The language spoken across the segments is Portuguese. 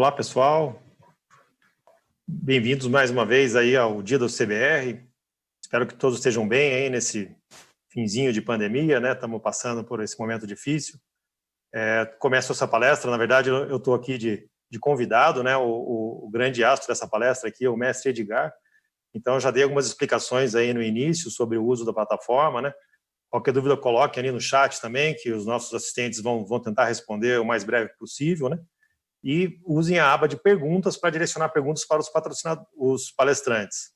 Olá, pessoal. Bem-vindos mais uma vez aí ao Dia do CBR. Espero que todos estejam bem aí nesse finzinho de pandemia, né? Estamos passando por esse momento difícil. Começo essa palestra, na verdade, eu estou aqui de convidado, né? O grande astro dessa palestra aqui é o mestre Edgar. Então, eu já dei algumas explicações aí no início sobre o uso da plataforma, né? Qualquer dúvida, coloque ali no chat também, que os nossos assistentes vão tentar responder o mais breve possível, né? E usem a aba de perguntas para direcionar perguntas para os palestrantes.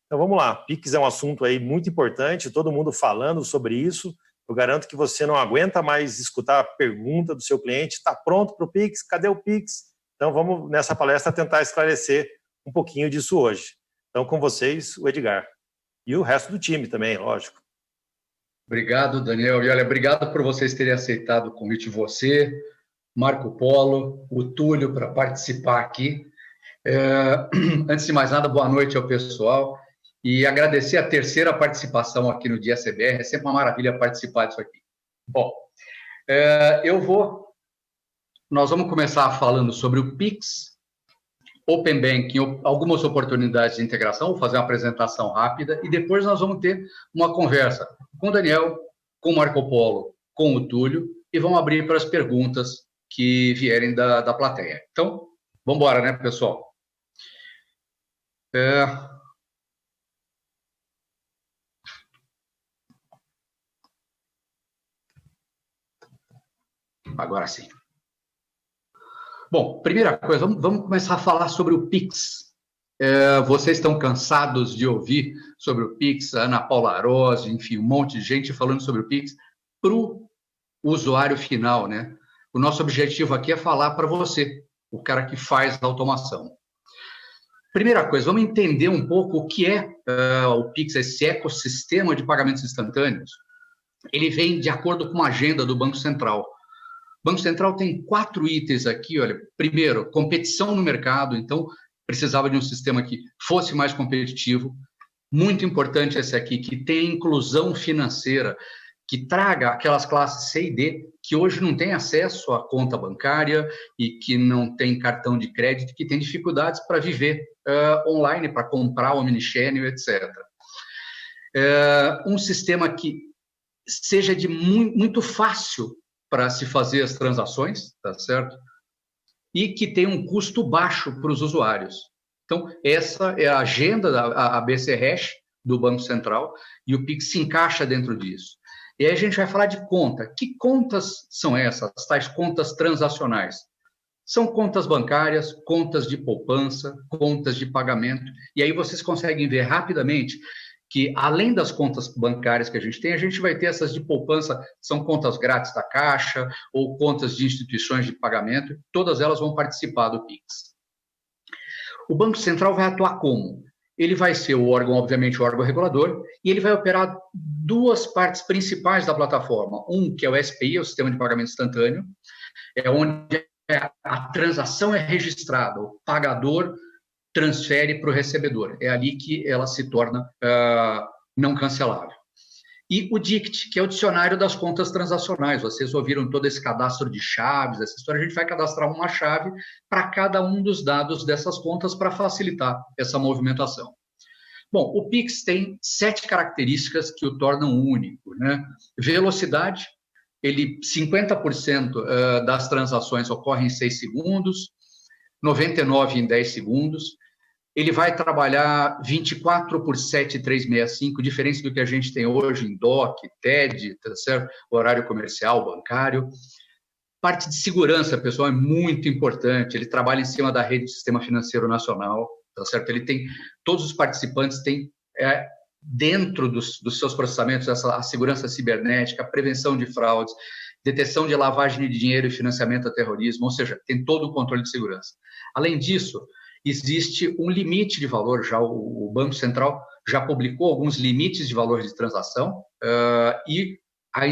Então, vamos lá. Pix é um assunto aí muito importante, todo mundo falando sobre isso. Eu garanto que você não aguenta mais escutar a pergunta do seu cliente, está pronto para o Pix? Cadê o Pix? Então, vamos nessa palestra tentar esclarecer um pouquinho disso hoje. Então, com vocês, o Edgar. E o resto do time também, lógico. Obrigado, Daniel. E olha, obrigado por vocês terem aceitado o convite, você, Marco Polo, o Túlio, para participar aqui. Antes de mais nada, boa noite ao pessoal e agradecer a terceira participação aqui no Dia CBR. É sempre uma maravilha participar disso aqui. Bom, nós vamos começar falando sobre o Pix, Open Banking, algumas oportunidades de integração, vou fazer uma apresentação rápida e depois nós vamos ter uma conversa com o Daniel, com o Marco Polo, com o Túlio e vamos abrir para as perguntas que vierem da plateia. Então, vamos embora, né, pessoal? Agora sim. Bom, primeira coisa, vamos começar a falar sobre o Pix. Vocês estão cansados de ouvir sobre o Pix, a Ana Paula Rose, enfim, um monte de gente falando sobre o Pix para o usuário final, né? O nosso objetivo aqui é falar para você, o cara que faz a automação. Primeira coisa, vamos entender um pouco o que é o Pix, esse ecossistema de pagamentos instantâneos. Ele vem de acordo com uma agenda do Banco Central. O Banco Central tem 4 itens aqui, olha. Primeiro, competição no mercado, então precisava de um sistema que fosse mais competitivo. Muito importante esse aqui, que tenha inclusão financeira, que traga aquelas classes C e D que hoje não têm acesso à conta bancária e que não tem cartão de crédito, que tem dificuldades para viver online, para comprar o omnichannel, etc. Um sistema que seja de muito fácil para se fazer as transações, tá certo? E que tenha um custo baixo para os usuários. Então, essa é a agenda da BC Hash do Banco Central e o Pix se encaixa dentro disso. E aí a gente vai falar de conta. Que contas são essas, tais contas transacionais? São contas bancárias, contas de poupança, contas de pagamento. E aí vocês conseguem ver rapidamente que, além das contas bancárias que a gente vai ter essas de poupança, são contas grátis da Caixa ou contas de instituições de pagamento. Todas elas vão participar do Pix. O Banco Central vai atuar como? Ele vai ser o órgão, obviamente, o órgão regulador, e ele vai operar 2 partes principais da plataforma. Um, que é o SPI, o Sistema de Pagamento Instantâneo, é onde a transação é registrada, o pagador transfere para o recebedor. É ali que ela se torna não cancelável. E o DICT, que é o dicionário das contas transacionais. Vocês ouviram todo esse cadastro de chaves, essa história. A gente vai cadastrar uma chave para cada um dos dados dessas contas para facilitar essa movimentação. Bom, o Pix tem 7 características que o tornam único, né? Velocidade, 50% das transações ocorrem em 6 segundos, 99 em 10 segundos. Ele vai trabalhar 24 por 7, 365, diferente do que a gente tem hoje em DOC, TED, tá certo? Horário comercial, bancário. Parte de segurança, pessoal, é muito importante. Ele trabalha em cima da rede do Sistema Financeiro Nacional, tá certo? Ele tem, todos os participantes têm dentro dos seus processamentos a segurança cibernética, a prevenção de fraudes, detecção de lavagem de dinheiro e financiamento a terrorismo, ou seja, tem todo o controle de segurança. Além disso, existe um limite de valor, já o Banco Central já publicou alguns limites de valor de transação, e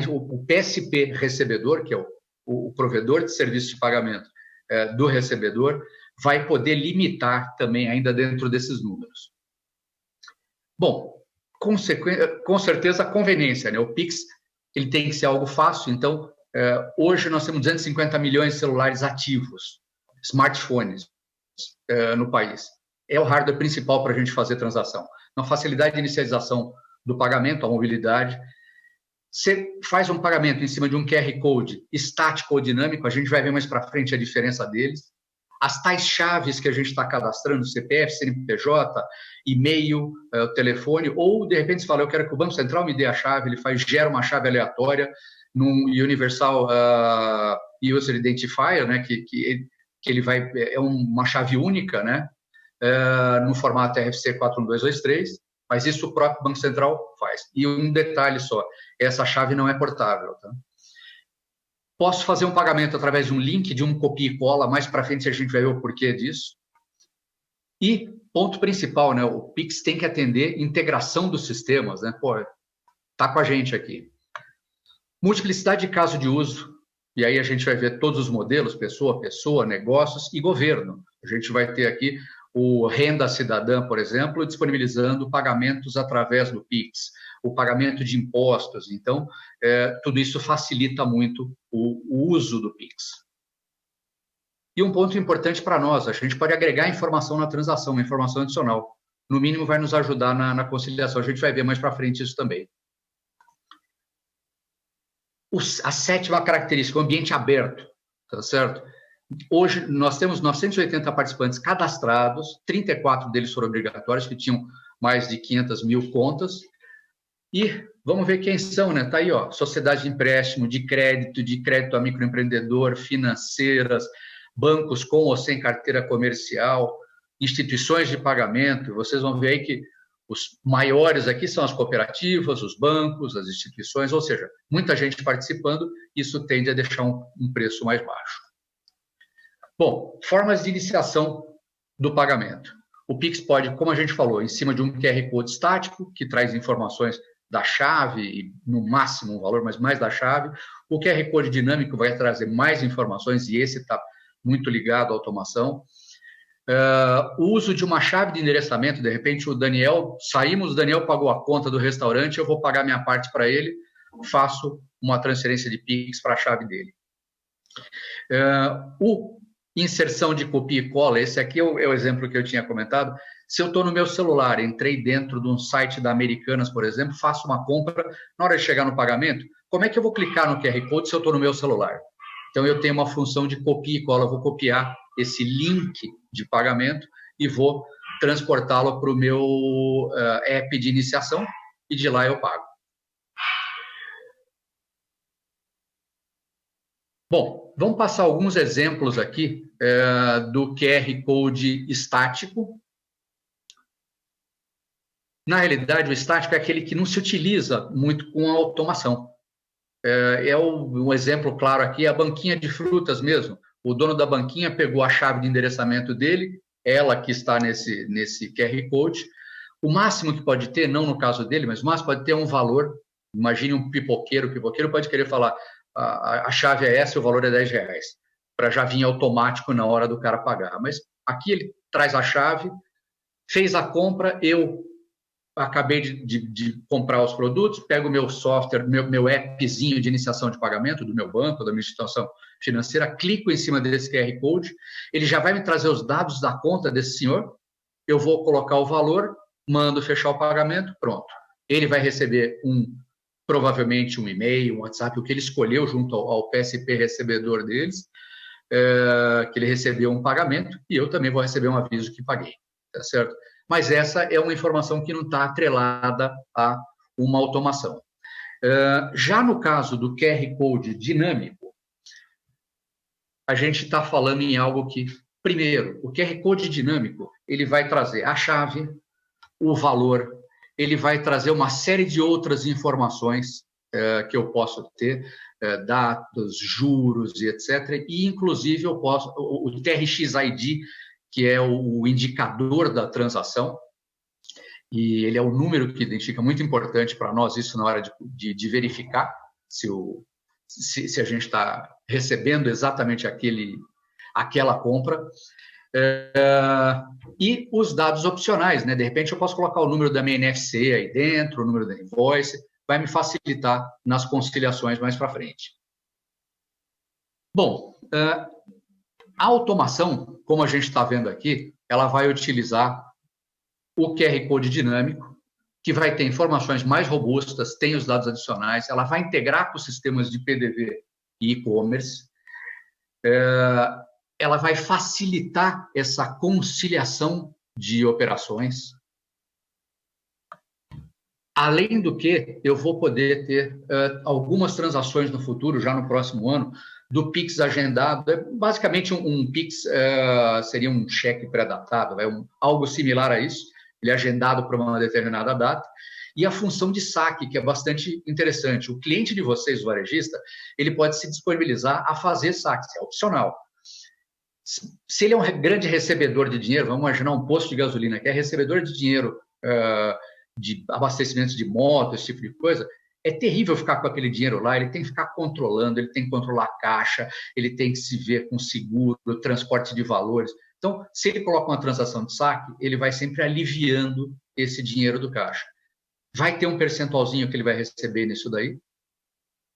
o PSP recebedor, que é o provedor de serviço de pagamento do recebedor, vai poder limitar também ainda dentro desses números. Bom, com certeza a conveniência, né? O Pix ele tem que ser algo fácil, então hoje nós temos 250 milhões de celulares ativos, smartphones. no país. É o hardware principal para a gente fazer transação. Na facilidade de inicialização do pagamento, a mobilidade. Você faz um pagamento em cima de um QR Code estático ou dinâmico, a gente vai ver mais para frente a diferença deles. As tais chaves que a gente está cadastrando, CPF, CNPJ, e-mail, telefone, ou de repente você fala, eu quero que o Banco Central me dê a chave, ele gera uma chave aleatória num Universal User Identifier, né, que ele vai, é uma chave única, né, no formato RFC 41223, mas isso o próprio Banco Central faz. E um detalhe só, essa chave não é portável, tá? Posso fazer um pagamento através de um link, de um copia e cola, mais para frente a gente vai ver o porquê disso. E, ponto principal, né, o Pix tem que atender integração dos sistemas, né? Pô, tá com a gente aqui. Multiplicidade de caso de uso, e aí a gente vai ver todos os modelos, pessoa a pessoa, negócios e governo. A gente vai ter aqui o Renda Cidadã, por exemplo, disponibilizando pagamentos através do Pix, o pagamento de impostos. Então, tudo isso facilita muito o uso do Pix. E um ponto importante para nós, a gente pode agregar informação na transação, uma informação adicional. No mínimo, vai nos ajudar na conciliação. A gente vai ver mais para frente isso também. A sétima característica, o ambiente aberto, tá certo? Hoje, nós temos 980 participantes cadastrados, 34 deles foram obrigatórios, que tinham mais de 500 mil contas. E vamos ver quem são, né? Está aí, ó, sociedade de empréstimo, de crédito a microempreendedor, financeiras, bancos com ou sem carteira comercial, instituições de pagamento. Vocês vão ver aí que os maiores aqui são as cooperativas, os bancos, as instituições, ou seja, muita gente participando, isso tende a deixar um preço mais baixo. Bom, formas de iniciação do pagamento. O Pix pode, como a gente falou, em cima de um QR Code estático, que traz informações da chave, e no máximo um valor, mas mais da chave. O QR Code dinâmico vai trazer mais informações, e esse está muito ligado à automação. O uso de uma chave de endereçamento, de repente o Daniel pagou a conta do restaurante, eu vou pagar minha parte para ele, faço uma transferência de Pix para a chave dele. Inserção de copia e cola, esse aqui é o exemplo que eu tinha comentado. Se eu estou no meu celular, entrei dentro de um site da Americanas, por exemplo, faço uma compra, na hora de chegar no pagamento, como é que eu vou clicar no QR Code se eu estou no meu celular? Então, eu tenho uma função de copia e cola, eu vou copiar esse link de pagamento e vou transportá-lo para o meu app de iniciação e de lá eu pago. Bom, vamos passar alguns exemplos aqui do QR Code estático. Na realidade, o estático é aquele que não se utiliza muito com a automação. Um exemplo claro aqui é a banquinha de frutas mesmo. O dono da banquinha pegou a chave de endereçamento dele, ela que está nesse QR Code. O máximo que pode ter, não no caso dele, mas o máximo pode ter um valor. Imagine um pipoqueiro. O pipoqueiro pode querer falar, a chave é essa e o valor é R$10, para já vir automático na hora do cara pagar. Mas aqui ele traz a chave, fez a compra, eu acabei de comprar os produtos, pego o meu software, meu appzinho de iniciação de pagamento do meu banco, da minha instituição financeira, clico em cima desse QR Code, ele já vai me trazer os dados da conta desse senhor, eu vou colocar o valor, mando fechar o pagamento, pronto. Ele vai receber provavelmente um e-mail, um WhatsApp, o que ele escolheu junto ao PSP recebedor deles, que ele recebeu um pagamento, e eu também vou receber um aviso que paguei, tá certo? Mas essa é uma informação que não está atrelada a uma automação. Já no caso do QR Code dinâmico, a gente está falando em algo que, primeiro, o QR Code dinâmico, ele vai trazer a chave, o valor, ele vai trazer uma série de outras informações que eu posso ter, dados, juros e etc. E, inclusive, eu posso, o TRX-ID, que é o indicador da transação, e ele é o número que identifica, muito importante para nós isso na hora de verificar se a gente está recebendo exatamente aquela compra. E os dados opcionais, né? De repente eu posso colocar o número da minha NFC aí dentro, o número da invoice, vai me facilitar nas conciliações mais para frente. Bom, A automação, como a gente está vendo aqui, ela vai utilizar o QR Code dinâmico, que vai ter informações mais robustas, tem os dados adicionais, ela vai integrar com sistemas de PDV e e-commerce, ela vai facilitar essa conciliação de operações. Além do que, eu vou poder ter algumas transações no futuro, já no próximo ano, do Pix agendado. Basicamente, um Pix seria um cheque pré-datado, algo similar a isso. Ele é agendado para uma determinada data. E a função de saque, que é bastante interessante. O cliente de vocês, o varejista, ele pode se disponibilizar a fazer saque, é opcional. Se ele é um grande recebedor de dinheiro, vamos imaginar um posto de gasolina, que é recebedor de dinheiro de abastecimento de moto, esse tipo de coisa, é terrível ficar com aquele dinheiro lá, ele tem que ficar controlando, ele tem que controlar a caixa, ele tem que se ver com seguro, transporte de valores. Então, se ele coloca uma transação de saque, ele vai sempre aliviando esse dinheiro do caixa. Vai ter um percentualzinho que ele vai receber nisso daí,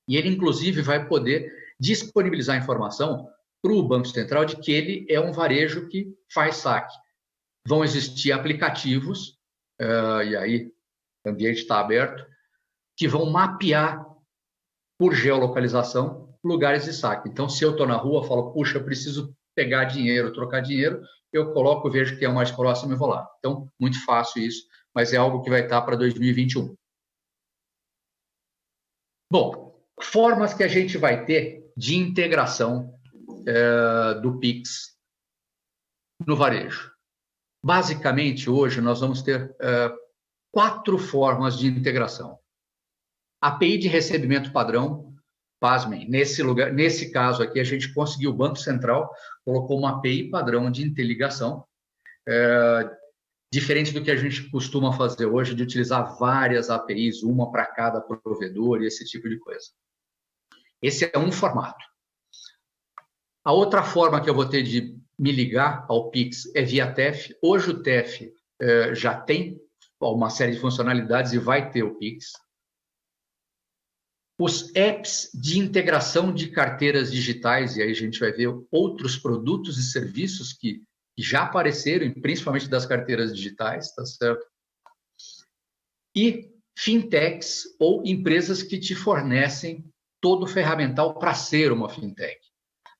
e ele, inclusive, vai poder disponibilizar informação para o Banco Central de que ele é um varejo que faz saque. Vão existir aplicativos, e aí o ambiente está aberto, que vão mapear por geolocalização lugares de saque. Então, se eu estou na rua, eu falo, puxa, eu preciso pegar dinheiro, trocar dinheiro, eu coloco, vejo que é o mais próximo e vou lá. Então, muito fácil isso, mas é algo que vai estar para 2021. Bom, formas que a gente vai ter de integração do Pix no varejo. Basicamente, hoje, nós vamos ter 4 formas de integração. API de recebimento padrão, pasmem, nesse caso aqui, a gente conseguiu, o Banco Central colocou uma API padrão de interligação, diferente do que a gente costuma fazer hoje, de utilizar várias APIs, uma para cada provedor e esse tipo de coisa. Esse é um formato. A outra forma que eu vou ter de me ligar ao Pix é via TEF. Hoje o TEF já tem uma série de funcionalidades e vai ter o Pix. Os apps de integração de carteiras digitais, e aí a gente vai ver outros produtos e serviços que já apareceram, principalmente das carteiras digitais, tá certo? E fintechs ou empresas que te fornecem todo o ferramental para ser uma fintech.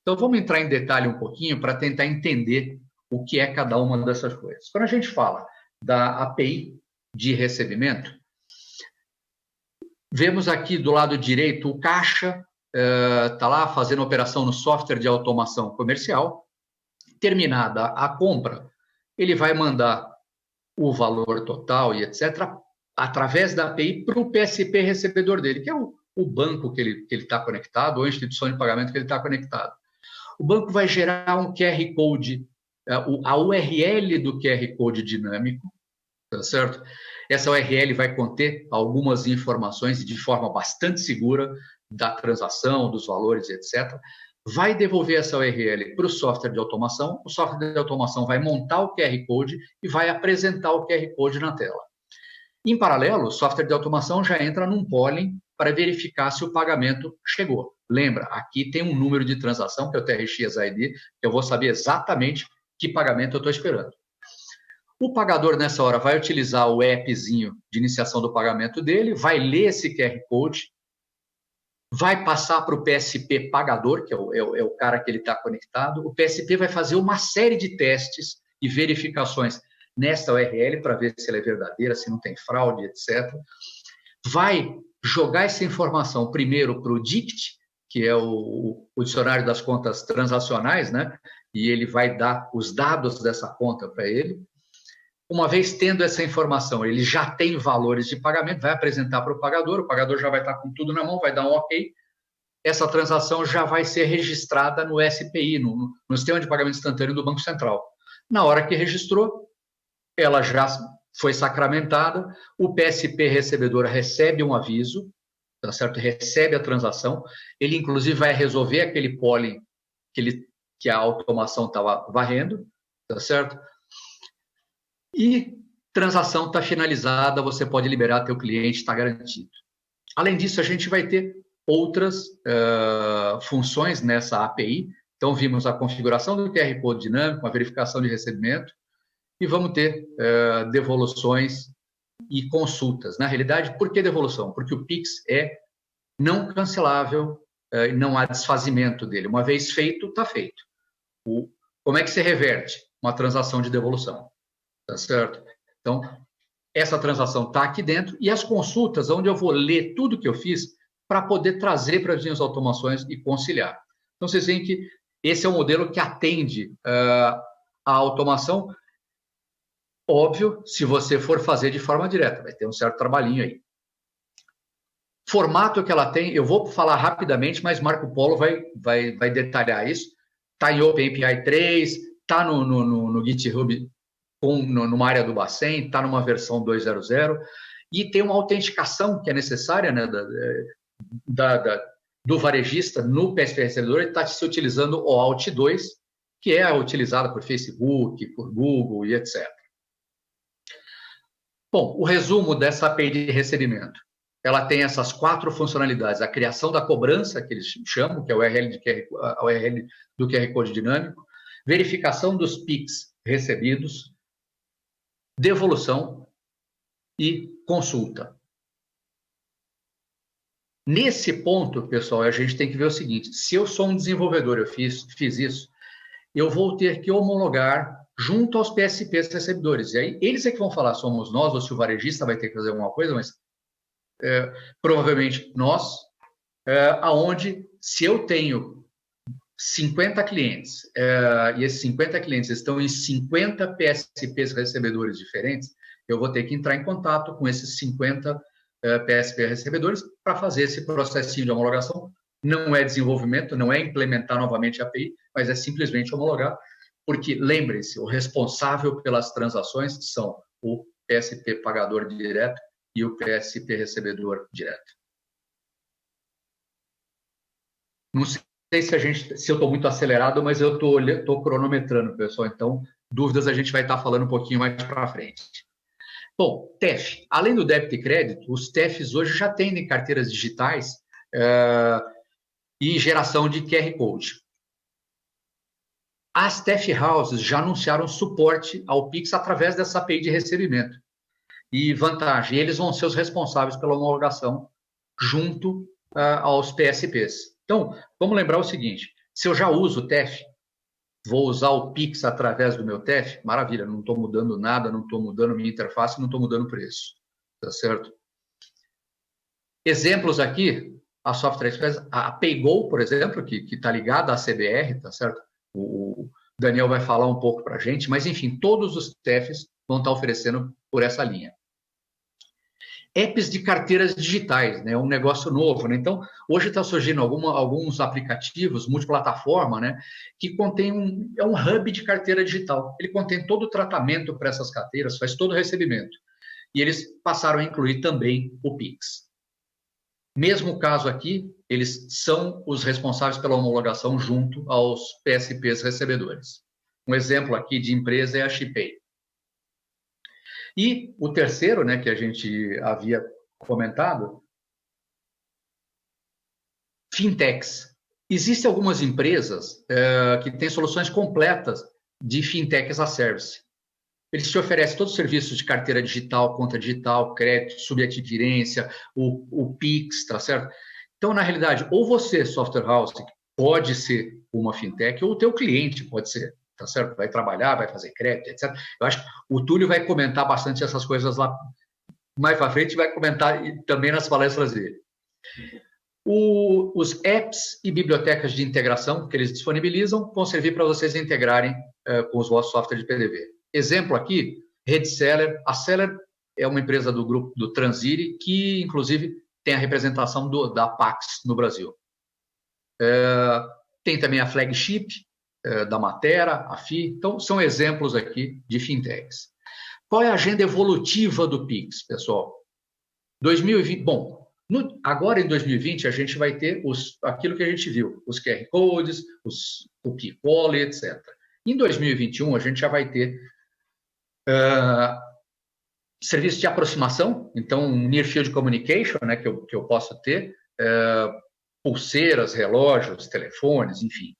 Então, vamos entrar em detalhe um pouquinho para tentar entender o que é cada uma dessas coisas. Quando a gente fala da API de recebimento, vemos aqui do lado direito o caixa, está lá fazendo operação no software de automação comercial. Terminada a compra, ele vai mandar o valor total e etc., através da API para o PSP recebedor dele, que é o banco que ele está conectado, ou a instituição de pagamento que ele está conectado. O banco vai gerar um QR Code, a URL do QR Code dinâmico, tá certo? Essa URL vai conter algumas informações de forma bastante segura da transação, dos valores, etc. Vai devolver essa URL para o software de automação, o software de automação vai montar o QR Code e vai apresentar o QR Code na tela. Em paralelo, o software de automação já entra num polling para verificar se o pagamento chegou. Lembra, aqui tem um número de transação, que é o TRX ID, que eu vou saber exatamente que pagamento eu estou esperando. O pagador, nessa hora, vai utilizar o appzinho de iniciação do pagamento dele, vai ler esse QR Code, vai passar para o PSP pagador, que é o cara que ele está conectado. O PSP vai fazer uma série de testes e verificações nesta URL para ver se ela é verdadeira, se não tem fraude, etc. Vai jogar essa informação primeiro para o DICT, que é o dicionário das contas transacionais, né? E ele vai dar os dados dessa conta para ele. Uma vez tendo essa informação, ele já tem valores de pagamento, vai apresentar para o pagador já vai estar com tudo na mão, vai dar um ok. Essa transação já vai ser registrada no SPI, no Sistema de Pagamento Instantâneo do Banco Central. Na hora que registrou, ela já foi sacramentada, o PSP recebedor recebe um aviso, tá certo? Recebe a transação, ele inclusive vai resolver aquele polling que a automação estava varrendo, tá certo? E transação está finalizada, você pode liberar teu cliente, está garantido. Além disso, a gente vai ter outras funções nessa API Então, vimos a configuração do QR Code dinâmico, a verificação de recebimento, e vamos ter devoluções e consultas. Na realidade, por que devolução? Porque o Pix é não cancelável, não há desfazimento dele. Uma vez feito, está feito. Como é que se reverte uma transação de devolução? Tá certo? Então, essa transação está aqui dentro e as consultas, onde eu vou ler tudo que eu fiz para poder trazer para as minhas automações e conciliar. Então, vocês veem que esse é um modelo que atende a automação. Óbvio, se você for fazer de forma direta, vai ter um certo trabalhinho aí. Formato que ela tem, eu vou falar rapidamente, mas Marco Polo vai detalhar isso. Está em OpenAPI 3, está no GitHub numa área do Bacen, está numa versão 2.0.0, e tem uma autenticação que é necessária, né, do varejista no PSP recebedor. Ele está se utilizando o OAuth 2, que é utilizada por Facebook, por Google e etc. Bom, o resumo dessa API de recebimento. Ela tem essas 4 funcionalidades: a criação da cobrança, que eles chamam, que é a URL do QR Code dinâmico, verificação dos PICs recebidos, devolução e consulta. Nesse ponto, pessoal, a gente tem que ver o seguinte: se eu sou um desenvolvedor, eu fiz isso, eu vou ter que homologar junto aos PSPs recebedores. E aí, eles é que vão falar, somos nós, ou se o varejista vai ter que fazer alguma coisa, mas provavelmente nós, aonde, se eu tenho 50 clientes, e esses 50 clientes estão em 50 PSPs recebedores diferentes, eu vou ter que entrar em contato com esses 50 PSP recebedores para fazer esse processinho de homologação. Não é desenvolvimento, não é implementar novamente a API, mas é simplesmente homologar, porque, lembrem-se, o responsável pelas transações são o PSP pagador direto e o PSP recebedor direto. Não sei se eu estou muito acelerado, mas eu estou cronometrando, pessoal. Então, dúvidas a gente vai estar falando um pouquinho mais para frente. Bom, TEF. Além do débito e crédito, os TEFs hoje já têm carteiras digitais e geração de QR Code. As TEF Houses já anunciaram suporte ao Pix através dessa API de recebimento. E vantagem, eles vão ser os responsáveis pela homologação junto aos PSPs. Então, vamos lembrar o seguinte: se eu já uso o TEF, vou usar o Pix através do meu TEF, maravilha, não estou mudando nada, não estou mudando minha interface, não estou mudando o preço. Tá certo? Exemplos aqui, a Software Express, a PayGo, por exemplo, que está ligada à CBR, tá certo? O Daniel vai falar um pouco para a gente, mas, enfim, todos os TEFs vão estar oferecendo por essa linha. Apps de carteiras digitais, né? Um negócio novo, né? Então, hoje está surgindo alguns aplicativos multiplataforma, né? Que contém um hub de carteira digital. Ele contém todo o tratamento para essas carteiras, faz todo o recebimento. E eles passaram a incluir também o Pix. Mesmo caso aqui, eles são os responsáveis pela homologação junto aos PSPs recebedores. Um exemplo aqui de empresa é a Shipay. E o terceiro, né, que a gente havia comentado, fintechs. Existem algumas empresas que têm soluções completas de fintech as a service. Eles te oferecem todos os serviços de carteira digital, conta digital, crédito, subadquirência, o Pix, tá certo? Então, na realidade, ou você, software house, pode ser uma fintech, ou o teu cliente pode ser. Tá certo? Vai trabalhar, vai fazer crédito, etc. Eu acho que o Túlio vai comentar bastante essas coisas lá mais para frente, vai comentar também nas palestras dele. Os apps e bibliotecas de integração que eles disponibilizam vão servir para vocês integrarem com os vossos softwares de PDV. Exemplo aqui, Redseller. A Seller é uma empresa do grupo do Transire, que, inclusive, tem a representação da Pax no Brasil. Tem também a Flagship, da Matera, a FI. Então, são exemplos aqui de fintechs. Qual é a agenda evolutiva do Pix, pessoal? 2020, bom, agora em 2020 a gente vai ter aquilo que a gente viu, os QR Codes, o Keypoll, etc. Em 2021 a gente já vai ter serviço de aproximação, então Near Field Communication, né, que eu posso ter, pulseiras, relógios, telefones, enfim.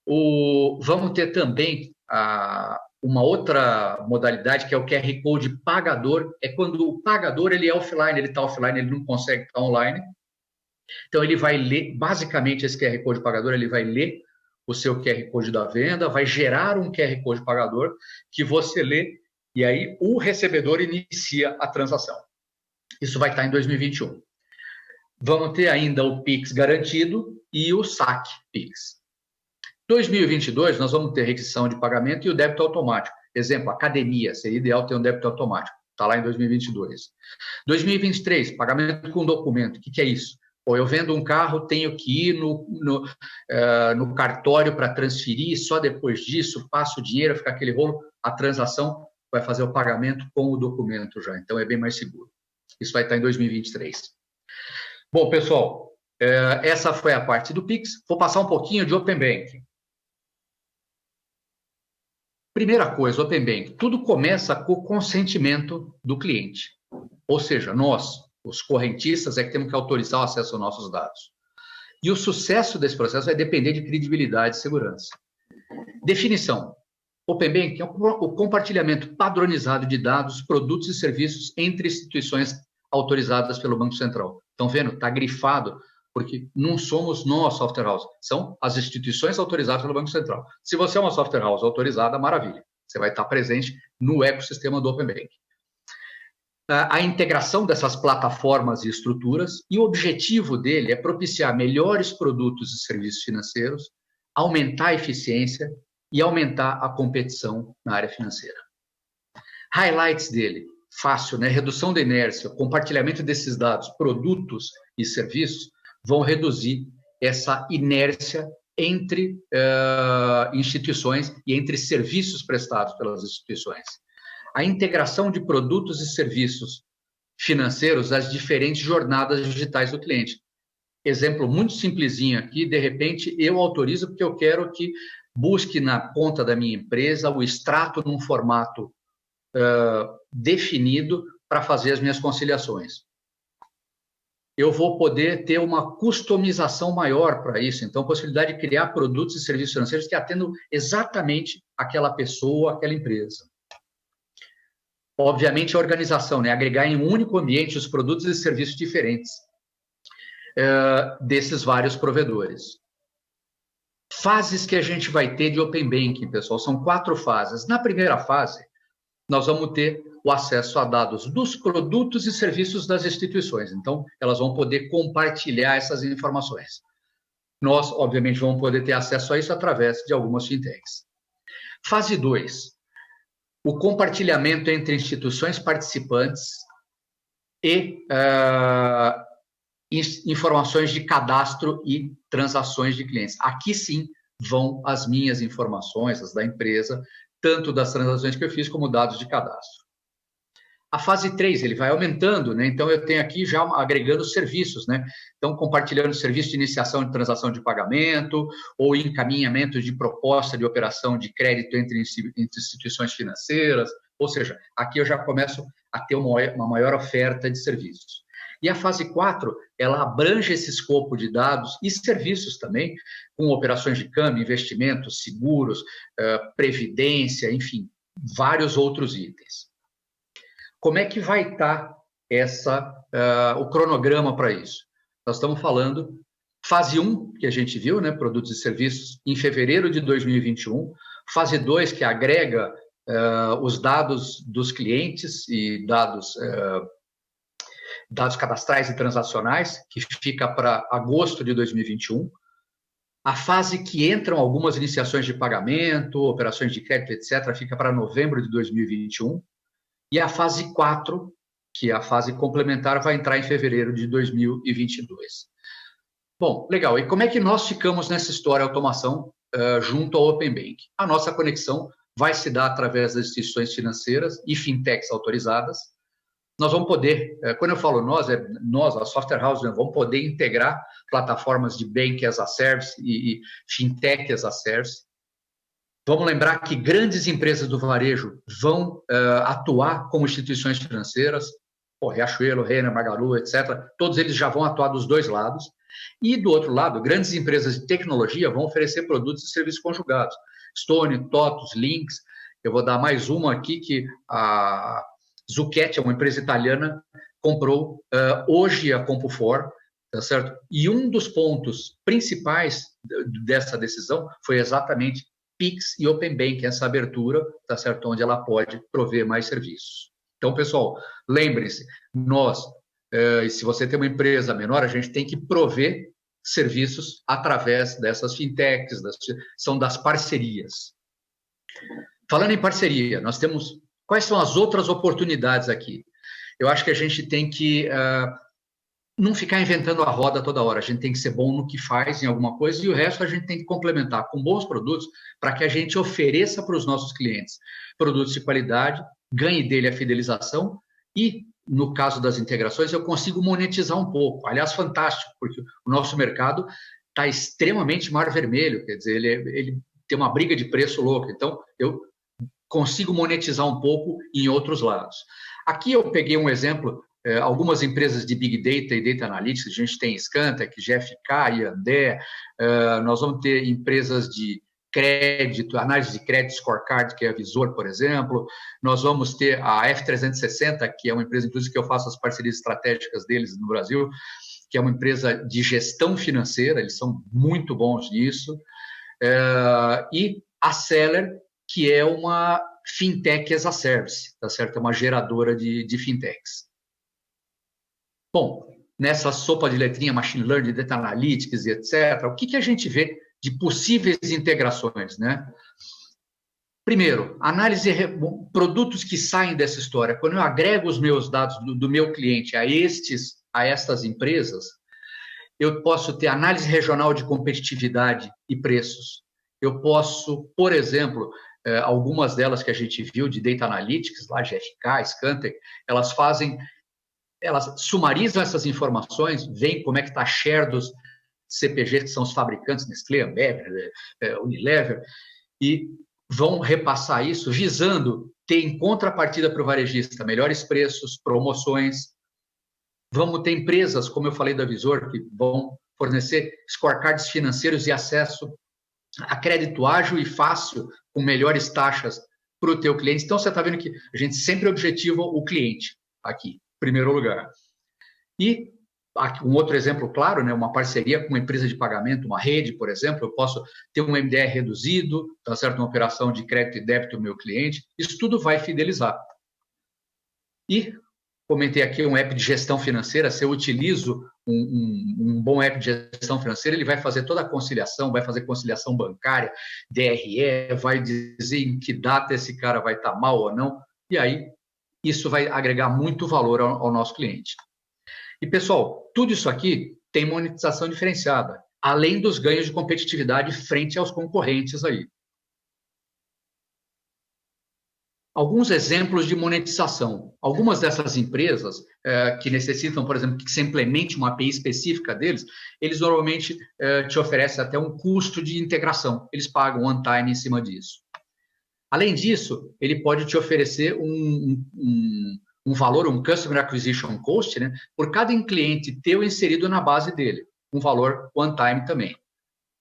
Vamos ter também uma outra modalidade, que é o QR Code pagador. É quando o pagador ele é offline, ele está offline, ele não consegue estar online. Então, ele vai ler, basicamente, esse QR Code pagador, ele vai ler o seu QR Code da venda, vai gerar um QR Code pagador que você lê, e aí o recebedor inicia a transação. Isso vai estar em 2021. Vamos ter ainda o Pix garantido e o saque Pix. 2022, nós vamos ter requisição de pagamento e o débito automático. Exemplo, academia, seria ideal ter um débito automático. Está lá em 2022. 2023, pagamento com documento. O que é isso? Ou eu vendo um carro, tenho que ir no cartório para transferir, só depois disso passo o dinheiro, fica aquele rolo, a transação vai fazer o pagamento com o documento já. Então, é bem mais seguro. Isso vai estar em 2023. Bom, pessoal, essa foi a parte do Pix. Vou passar um pouquinho de Open Banking. Primeira coisa, Open Banking, tudo começa com o consentimento do cliente. Ou seja, nós, os correntistas, é que temos que autorizar o acesso aos nossos dados. E o sucesso desse processo vai depender de credibilidade e segurança. Definição. Open Banking é o compartilhamento padronizado de dados, produtos e serviços entre instituições autorizadas pelo Banco Central. Estão vendo? Está grifado, porque não somos nós, software house, são as instituições autorizadas pelo Banco Central. Se você é uma software house autorizada, maravilha. Você vai estar presente no ecossistema do Open Banking. A integração dessas plataformas e estruturas, e o objetivo dele é propiciar melhores produtos e serviços financeiros, aumentar a eficiência e aumentar a competição na área financeira. Highlights dele, fácil, né? Redução da inércia, compartilhamento desses dados, produtos e serviços, vão reduzir essa inércia entre instituições e entre serviços prestados pelas instituições. A integração de produtos e serviços financeiros às diferentes jornadas digitais do cliente. Exemplo muito simplesinho aqui, de repente eu autorizo porque eu quero que busque na conta da minha empresa o extrato num formato definido para fazer as minhas conciliações. Eu vou poder ter uma customização maior para isso. Então, a possibilidade de criar produtos e serviços financeiros que atendam exatamente aquela pessoa, aquela empresa. Obviamente, a organização, né? Agregar em um único ambiente os produtos e serviços diferentes desses vários provedores. Fases que a gente vai ter de Open Banking, pessoal, são 4 fases. Na primeira fase, nós vamos ter o acesso a dados dos produtos e serviços das instituições. Então, elas vão poder compartilhar essas informações. Nós, obviamente, vamos poder ter acesso a isso através de algumas fintechs. Fase 2, o compartilhamento entre instituições participantes e informações de cadastro e transações de clientes. Aqui sim vão as minhas informações, as da empresa, tanto das transações que eu fiz como dados de cadastro. A fase 3, ele vai aumentando, né? Então, eu tenho aqui já agregando serviços, né? Então, compartilhando serviço de iniciação de transação de pagamento ou encaminhamento de proposta de operação de crédito entre instituições financeiras. Ou seja, aqui eu já começo a ter uma maior oferta de serviços. E a fase 4, ela abrange esse escopo de dados e serviços também, com operações de câmbio, investimentos, seguros, previdência, enfim, vários outros itens. Como é que vai estar o cronograma para isso? Nós estamos falando fase 1, que a gente viu, né, produtos e serviços, em fevereiro de 2021. Fase 2, que agrega os dados dos clientes e dados cadastrais e transacionais, que fica para agosto de 2021. A fase que entram algumas iniciações de pagamento, operações de crédito, etc., fica para novembro de 2021. E a fase 4, que é a fase complementar, vai entrar em fevereiro de 2022. Bom, legal. E como é que nós ficamos nessa história de automação junto ao Open Banking? A nossa conexão vai se dar através das instituições financeiras e fintechs autorizadas. Nós vamos poder, quando eu falo nós, a Software House, né, vamos poder integrar plataformas de Bank as a Service e Fintech as a Service. Vamos lembrar que grandes empresas do varejo vão atuar como instituições financeiras, Riachuelo, Renner, Magalu, etc. Todos eles já vão atuar dos dois lados. E, do outro lado, grandes empresas de tecnologia vão oferecer produtos e serviços conjugados. Stone, TOTUS, Lynx. Eu vou dar mais uma aqui, que a Zucchetti, uma empresa italiana, comprou hoje a CompuFor, tá certo? E um dos pontos principais dessa decisão foi exatamente Pix e Open Banking, essa abertura, tá certo? Onde ela pode prover mais serviços. Então, pessoal, lembrem-se, nós, se você tem uma empresa menor, a gente tem que prover serviços através dessas fintechs, são das parcerias. Falando em parceria, nós temos... Quais são as outras oportunidades aqui? Eu acho que a gente tem que não ficar inventando a roda toda hora. A gente tem que ser bom no que faz, em alguma coisa, e o resto a gente tem que complementar com bons produtos para que a gente ofereça para os nossos clientes produtos de qualidade, ganhe dele a fidelização e, no caso das integrações, eu consigo monetizar um pouco. Aliás, fantástico, porque o nosso mercado está extremamente mar vermelho, quer dizer, ele tem uma briga de preço louca. Então, eu consigo monetizar um pouco em outros lados. Aqui eu peguei um exemplo, algumas empresas de Big Data e Data Analytics, a gente tem Scantec, GFK, Iandé, nós vamos ter empresas de crédito, análise de crédito, Scorecard, que é a Visor, por exemplo, nós vamos ter a F360, que é uma empresa, inclusive, que eu faço as parcerias estratégicas deles no Brasil, que é uma empresa de gestão financeira, eles são muito bons nisso, e a Seller, que é uma fintech as a service, tá certo? É uma geradora de fintechs. Bom, nessa sopa de letrinha, machine learning, data analytics e etc., o que a gente vê de possíveis integrações, né? Primeiro, análise de produtos que saem dessa história. Quando eu agrego os meus dados do meu cliente a estas empresas, eu posso ter análise regional de competitividade e preços. Eu posso, por exemplo, algumas delas que a gente viu de Data Analytics, lá GFK, Scantec, elas sumarizam essas informações, veem como é que está a share dos CPGs, que são os fabricantes, Nestlé, Ambev, Unilever, e vão repassar isso visando ter em contrapartida para o varejista melhores preços, promoções. Vamos ter empresas, como eu falei da Visor, que vão fornecer scorecards financeiros e acesso a crédito ágil e fácil, com melhores taxas para o teu cliente. Então, você está vendo que a gente sempre objetiva o cliente aqui, em primeiro lugar. E aqui, um outro exemplo claro, né, uma parceria com uma empresa de pagamento, uma rede, por exemplo, eu posso ter um MDR reduzido, tá certo? Uma operação de crédito e débito do meu cliente, isso tudo vai fidelizar. E comentei aqui um app de gestão financeira, se eu utilizo um bom app de gestão financeira, ele vai fazer toda a conciliação, vai fazer conciliação bancária, DRE, vai dizer em que data esse cara vai estar mal ou não, e aí isso vai agregar muito valor ao nosso cliente. E, pessoal, tudo isso aqui tem monetização diferenciada, além dos ganhos de competitividade frente aos concorrentes aí. Alguns exemplos de monetização. Algumas dessas empresas que necessitam, por exemplo, que se implemente uma API específica deles, eles normalmente te oferecem até um custo de integração. Eles pagam one time em cima disso. Além disso, ele pode te oferecer um valor, um Customer Acquisition Cost, né, por cada cliente teu inserido na base dele. Um valor one time também.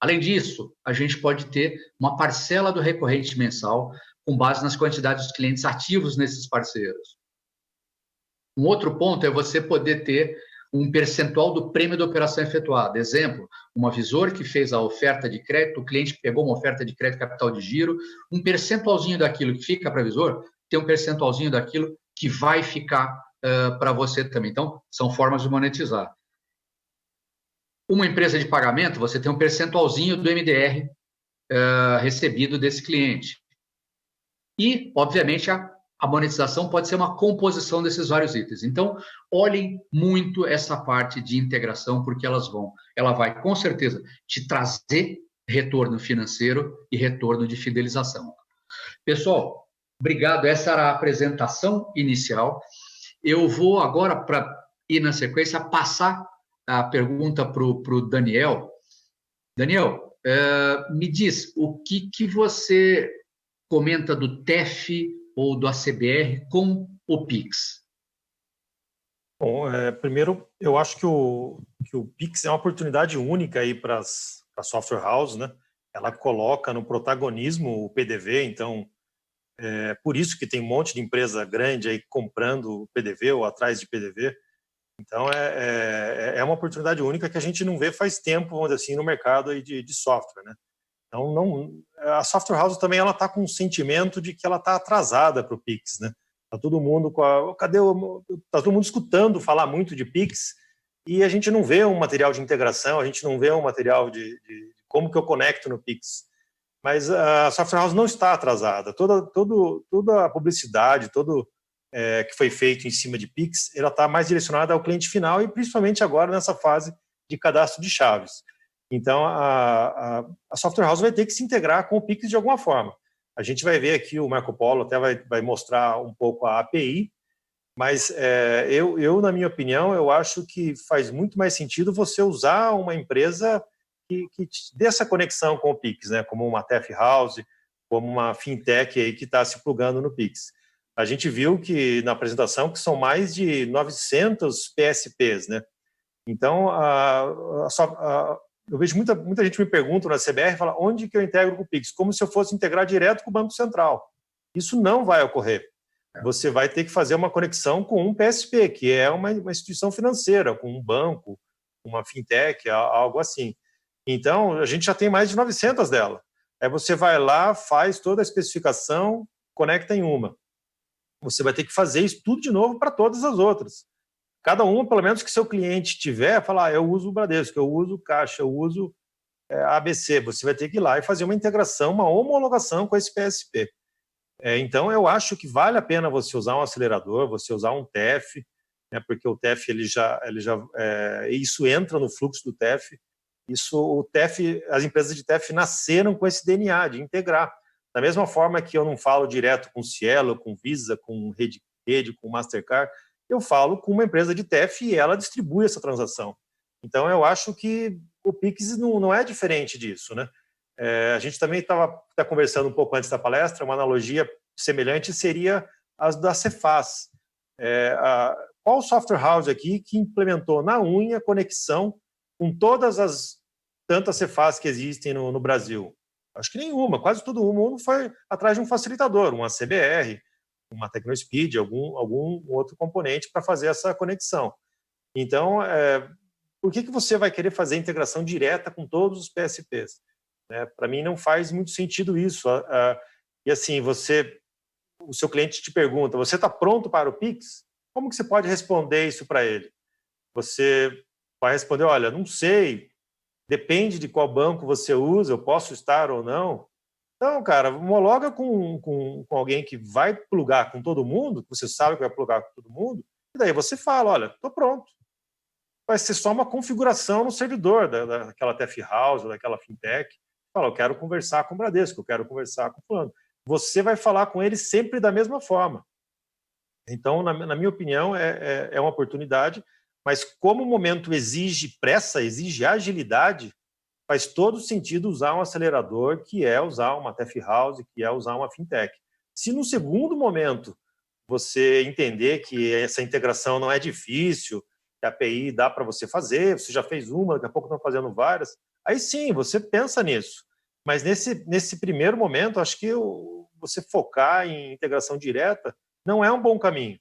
Além disso, a gente pode ter uma parcela do recorrente mensal com base nas quantidades dos clientes ativos nesses parceiros. Um outro ponto é você poder ter um percentual do prêmio da operação efetuada. Exemplo, uma Visor que fez a oferta de crédito, o cliente pegou uma oferta de crédito capital de giro, um percentualzinho daquilo que fica para a Visor, tem um percentualzinho daquilo que vai ficar para você também. Então, são formas de monetizar. Uma empresa de pagamento, você tem um percentualzinho do MDR recebido desse cliente. E, obviamente, a monetização pode ser uma composição desses vários itens. Então, olhem muito essa parte de integração, porque ela vai, com certeza, te trazer retorno financeiro e retorno de fidelização. Pessoal, obrigado. Essa era a apresentação inicial. Eu vou agora, para ir na sequência, passar a pergunta para o Daniel. Daniel, me diz, o que você comenta do TEF ou do ACBR com o Pix? Bom, primeiro, eu acho que o que o Pix é uma oportunidade única aí para a software house, né? Ela coloca no protagonismo o PDV, então é por isso que tem um monte de empresa grande aí comprando o PDV ou atrás de PDV. Então é uma oportunidade única que a gente não vê faz tempo, vamos dizer assim, no mercado aí de software, né? Então a software house também ela está com um sentimento de que ela está atrasada para o Pix, né? Tá todo mundo tá todo mundo escutando falar muito de Pix e a gente não vê um material de integração, a gente não vê um material de como que eu conecto no Pix. Mas a software house não está atrasada. Toda a publicidade, que foi feito em cima de Pix, ela está mais direcionada ao cliente final e principalmente agora nessa fase de cadastro de chaves. Então, a software house vai ter que se integrar com o Pix de alguma forma. A gente vai ver aqui, o Marco Polo até vai mostrar um pouco a API, mas na minha opinião, eu acho que faz muito mais sentido você usar uma empresa que te dê essa conexão com o Pix, né? Como uma Tef House, como uma fintech aí que está se plugando no Pix. A gente viu que na apresentação que são mais de 900 PSPs, né? Então, eu vejo muita gente me pergunta na CBR, fala, onde que eu integro com o Pix? Como se eu fosse integrar direto com o Banco Central. Isso não vai ocorrer. Você vai ter que fazer uma conexão com um PSP, que é uma instituição financeira, com um banco, uma fintech, algo assim. Então, a gente já tem mais de 900 dela. Aí você vai lá, faz toda a especificação, conecta em uma. Você vai ter que fazer isso tudo de novo para todas as outras. Cada uma, pelo menos que seu cliente tiver, falar, eu uso o Bradesco, eu uso o Caixa, eu uso a ABC. Você vai ter que ir lá e fazer uma integração, uma homologação com esse PSP. Então, eu acho que vale a pena você usar um acelerador, você usar um TEF, né, porque o TEF, isso entra no fluxo do TEF. O TEF, as empresas de TEF nasceram com esse DNA de integrar. Da mesma forma que eu não falo direto com Cielo, com Visa, com Rede, com Mastercard, eu falo com uma empresa de TEF e ela distribui essa transação. Então, eu acho que o Pix não é diferente disso, né? A gente também estava conversando um pouco antes da palestra, uma analogia semelhante seria as da Cefaz. Qual software house aqui que implementou na unha conexão com todas as tantas Cefaz que existem no Brasil? Acho que nenhuma, quase todo mundo foi atrás de um facilitador, uma CBR, uma Tecnospeed, algum outro componente para fazer essa conexão. Então, por que você vai querer fazer integração direta com todos os PSPs? Para mim não faz muito sentido isso. E assim, o seu cliente te pergunta, você está pronto para o Pix? Como que você pode responder isso para ele? Você vai responder, olha, não sei, depende de qual banco você usa, eu posso estar ou não. Então, cara, homologa com alguém que vai plugar com todo mundo, que você sabe que vai plugar com todo mundo, e daí você fala, olha, estou pronto. Vai ser só uma configuração no servidor daquela Tef House, daquela fintech. Fala, eu quero conversar com o Bradesco, eu quero conversar com o fulano. Você vai falar com ele sempre da mesma forma. Então, na minha opinião, é uma oportunidade, mas como o momento exige pressa, exige agilidade, faz todo sentido usar um acelerador, que é usar uma Tef House, que é usar uma fintech. Se no segundo momento você entender que essa integração não é difícil, que a API dá para você fazer, você já fez uma, daqui a pouco estão fazendo várias, aí sim, você pensa nisso. Mas nesse primeiro momento, acho que você focar em integração direta não é um bom caminho.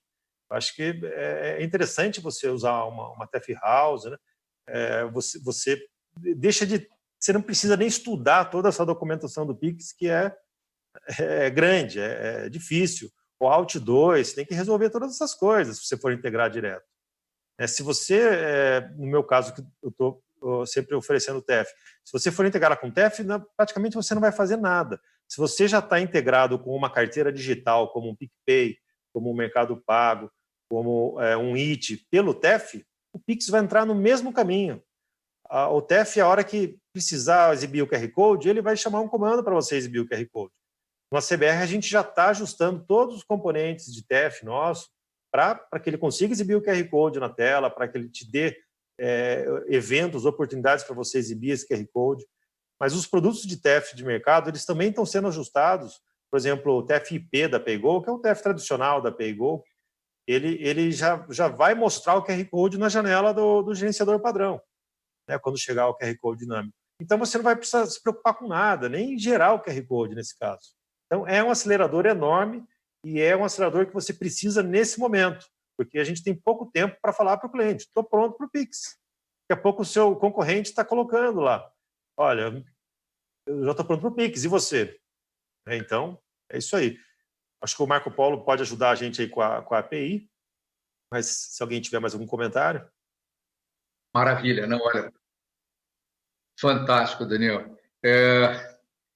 Acho que é interessante você usar uma Tef House, né? Você deixa de... Você não precisa nem estudar toda essa documentação do Pix, que é grande, é difícil. O Alt 2, você tem que resolver todas essas coisas se você for integrar direto. Se você, no meu caso, que eu estou sempre oferecendo TEF, se você for integrar com TEF, praticamente você não vai fazer nada. Se você já está integrado com uma carteira digital, como um PicPay, como um Mercado Pago, como um IT, pelo TEF, o Pix vai entrar no mesmo caminho. O TEF, a hora que precisar exibir o QR Code, ele vai chamar um comando para você exibir o QR Code. No CBR, a gente já está ajustando todos os componentes de TEF nosso para que ele consiga exibir o QR Code na tela, para que ele te dê eventos, oportunidades para você exibir esse QR Code. Mas os produtos de TEF de mercado, eles também estão sendo ajustados. Por exemplo, o TEF IP da PayGo, que é o TEF tradicional da PayGo, ele já vai mostrar o QR Code na janela do gerenciador padrão. né, quando chegar o QR Code dinâmico. Então, você não vai precisar se preocupar com nada, nem gerar o QR Code nesse caso. Então, é um acelerador enorme e é um acelerador que você precisa nesse momento, porque a gente tem pouco tempo para falar para o cliente, estou pronto para o Pix. Daqui a pouco o seu concorrente está colocando lá, olha, eu já estou pronto para o Pix, e você? Então, é isso aí. Acho que o Marco Polo pode ajudar a gente aí com a API, mas se alguém tiver mais algum comentário... Maravilha, não, olha, fantástico, Daniel.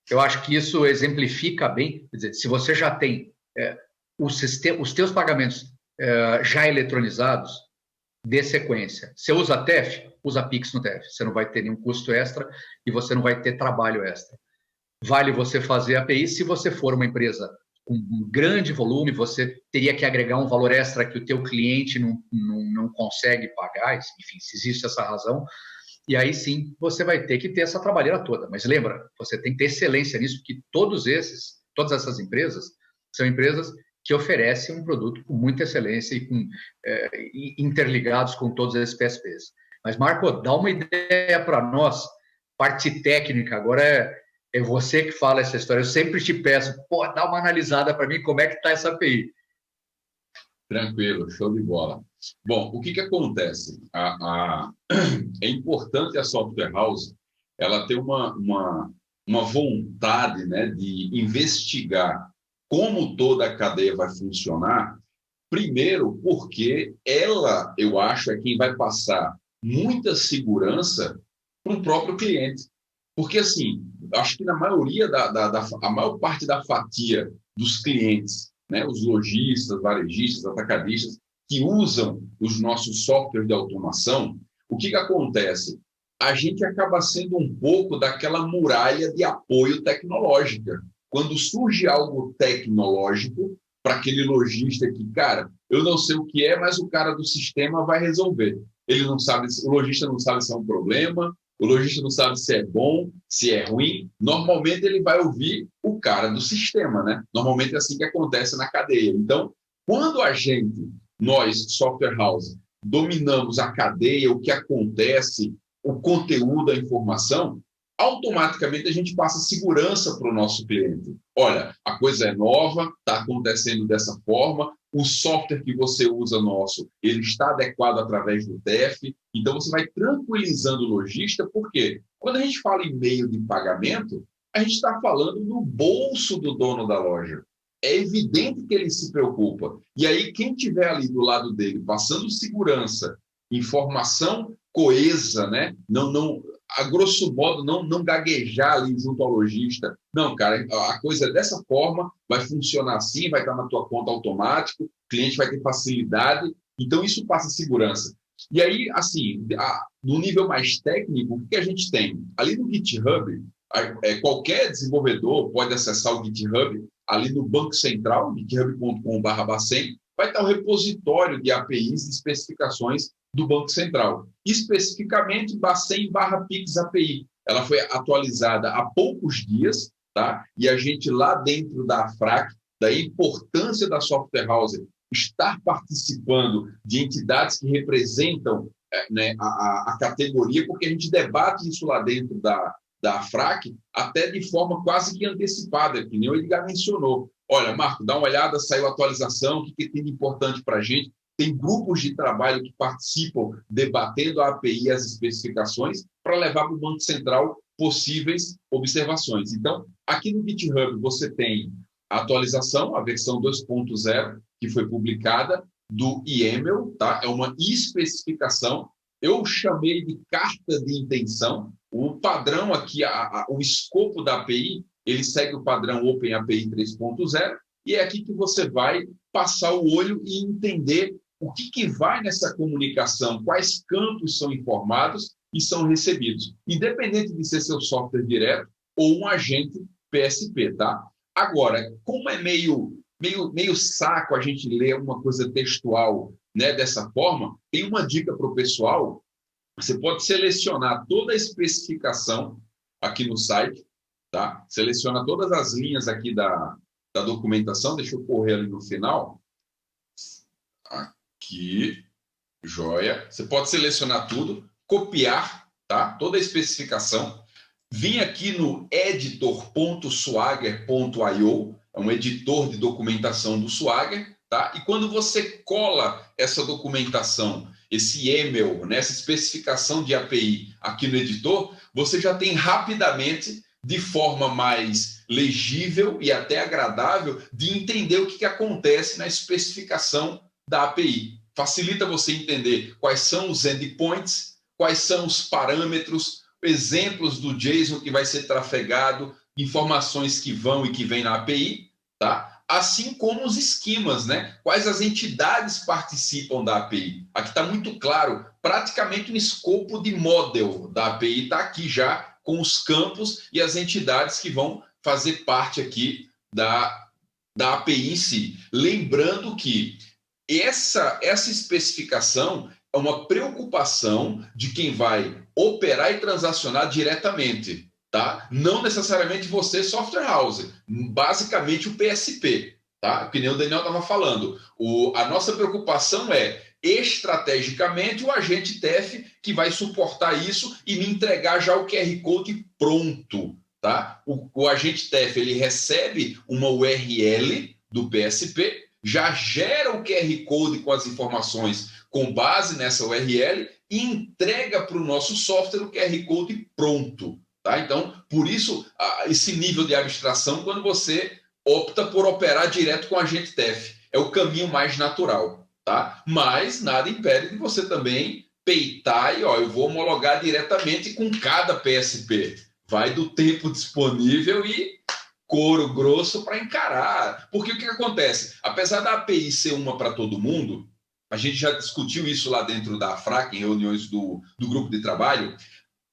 Eu acho que isso exemplifica bem, quer dizer, se você já tem os teus pagamentos já eletronizados, dê sequência. Você usa TEF? Usa Pix no TEF. Você não vai ter nenhum custo extra e você não vai ter trabalho extra. Vale você fazer API se você for uma empresa com um grande volume, você teria que agregar um valor extra que o teu cliente não consegue pagar, enfim, se existe essa razão, e aí sim você vai ter que ter essa trabalheira toda. Mas lembra, você tem que ter excelência nisso, porque todas essas empresas são empresas que oferecem um produto com muita excelência e interligados com todos esses PSPs. Mas, Marco, dá uma ideia para nós, parte técnica, agora é você que fala essa história. Eu sempre te peço, dá uma analisada para mim, como é que está essa API. Tranquilo, show de bola. Bom, o que acontece? É importante a software house ela ter uma vontade, né, de investigar como toda a cadeia vai funcionar. Primeiro, porque ela, eu acho, é quem vai passar muita segurança para o próprio cliente. Porque, assim, acho que na maioria a maior parte da fatia dos clientes, né, os lojistas, varejistas, atacadistas, que usam os nossos softwares de automação, o que acontece? A gente acaba sendo um pouco daquela muralha de apoio tecnológica. Quando surge algo tecnológico, para aquele lojista que, cara, eu não sei o que é, mas o cara do sistema vai resolver. Ele não sabe, o lojista não sabe se é um problema, o lojista não sabe se é bom, se é ruim. Normalmente ele vai ouvir o cara do sistema, né? Normalmente é assim que acontece na cadeia. Então, quando nós, software house, dominamos a cadeia, o que acontece, o conteúdo, a informação, automaticamente a gente passa segurança para o nosso cliente. Olha, a coisa é nova, está acontecendo dessa forma, o software que você usa nosso, ele está adequado através do TEF, então você vai tranquilizando o lojista, porque quando a gente fala em meio de pagamento, a gente está falando no bolso do dono da loja. É evidente que ele se preocupa. E aí, quem estiver ali do lado dele, passando segurança, informação coesa, né? A grosso modo, não gaguejar ali junto ao lojista. Não, cara, a coisa é dessa forma, vai funcionar assim, vai estar na tua conta automático, o cliente vai ter facilidade, então isso passa segurança. E aí, assim, no nível mais técnico, o que a gente tem? Ali no GitHub, qualquer desenvolvedor pode acessar o GitHub, ali no Banco Central, github.com/bacen, vai estar o repositório de APIs e especificações do Banco Central. Especificamente, Bacen/Pix API. Ela foi atualizada há poucos dias, tá? E a gente lá dentro da AFRAC, da importância da software house estar participando de entidades que representam né, a categoria, porque a gente debate isso lá dentro da AFRAC até de forma quase que antecipada, que nem o Edgar mencionou. Olha, Marco, dá uma olhada, saiu a atualização, o que tem de importante para a gente? Tem grupos de trabalho que participam debatendo a API e as especificações para levar para o Banco Central possíveis observações. Então, aqui no GitHub você tem a atualização, a versão 2.0, que foi publicada, do YAML, tá? É uma especificação. Eu chamei de carta de intenção. O padrão aqui, o escopo da API, ele segue o padrão OpenAPI 3.0, e é aqui que você vai passar o olho e entender o que vai nessa comunicação, quais campos são informados e são recebidos, independente de ser seu software direto ou um agente PSP, tá? Agora, como é meio saco a gente ler uma coisa textual, né, dessa forma, tem uma dica para o pessoal. Você pode selecionar toda a especificação aqui no site, tá? Seleciona todas as linhas aqui da documentação, deixa eu correr ali no final. Aqui, joia. Você pode selecionar tudo, copiar tá? Toda a especificação. Vim aqui no editor.swagger.io, é um editor de documentação do Swagger, tá? E quando você cola essa documentação, esse YAML, né, essa especificação de API aqui no editor, você já tem rapidamente, de forma mais legível e até agradável, de entender o que acontece na especificação da API. Facilita você entender quais são os endpoints, quais são os parâmetros, exemplos do JSON que vai ser trafegado, informações que vão e que vêm na API, tá? Assim como os esquemas, né? Quais as entidades participam da API. Aqui está muito claro, praticamente um escopo de model da API está aqui já, com os campos e as entidades que vão fazer parte aqui da API em si. Lembrando que essa especificação é uma preocupação de quem vai operar e transacionar diretamente, tá? Não necessariamente você, software house, basicamente o PSP, tá? Que nem o Daniel estava falando. A nossa preocupação é, estrategicamente, o agente TEF que vai suportar isso e me entregar já o QR Code pronto, tá? O agente TEF, ele recebe uma URL do PSP, já gera o QR Code com as informações com base nessa URL e entrega para o nosso software o QR Code pronto, tá? Então, por isso, esse nível de abstração, quando você opta por operar direto com o agente TEF, é o caminho mais natural, tá? Mas nada impede de você também peitar e, eu vou homologar diretamente com cada PSP. Vai do tempo disponível e couro grosso para encarar. Porque o que acontece? Apesar da API ser uma para todo mundo, a gente já discutiu isso lá dentro da AFRAC, em reuniões do grupo de trabalho,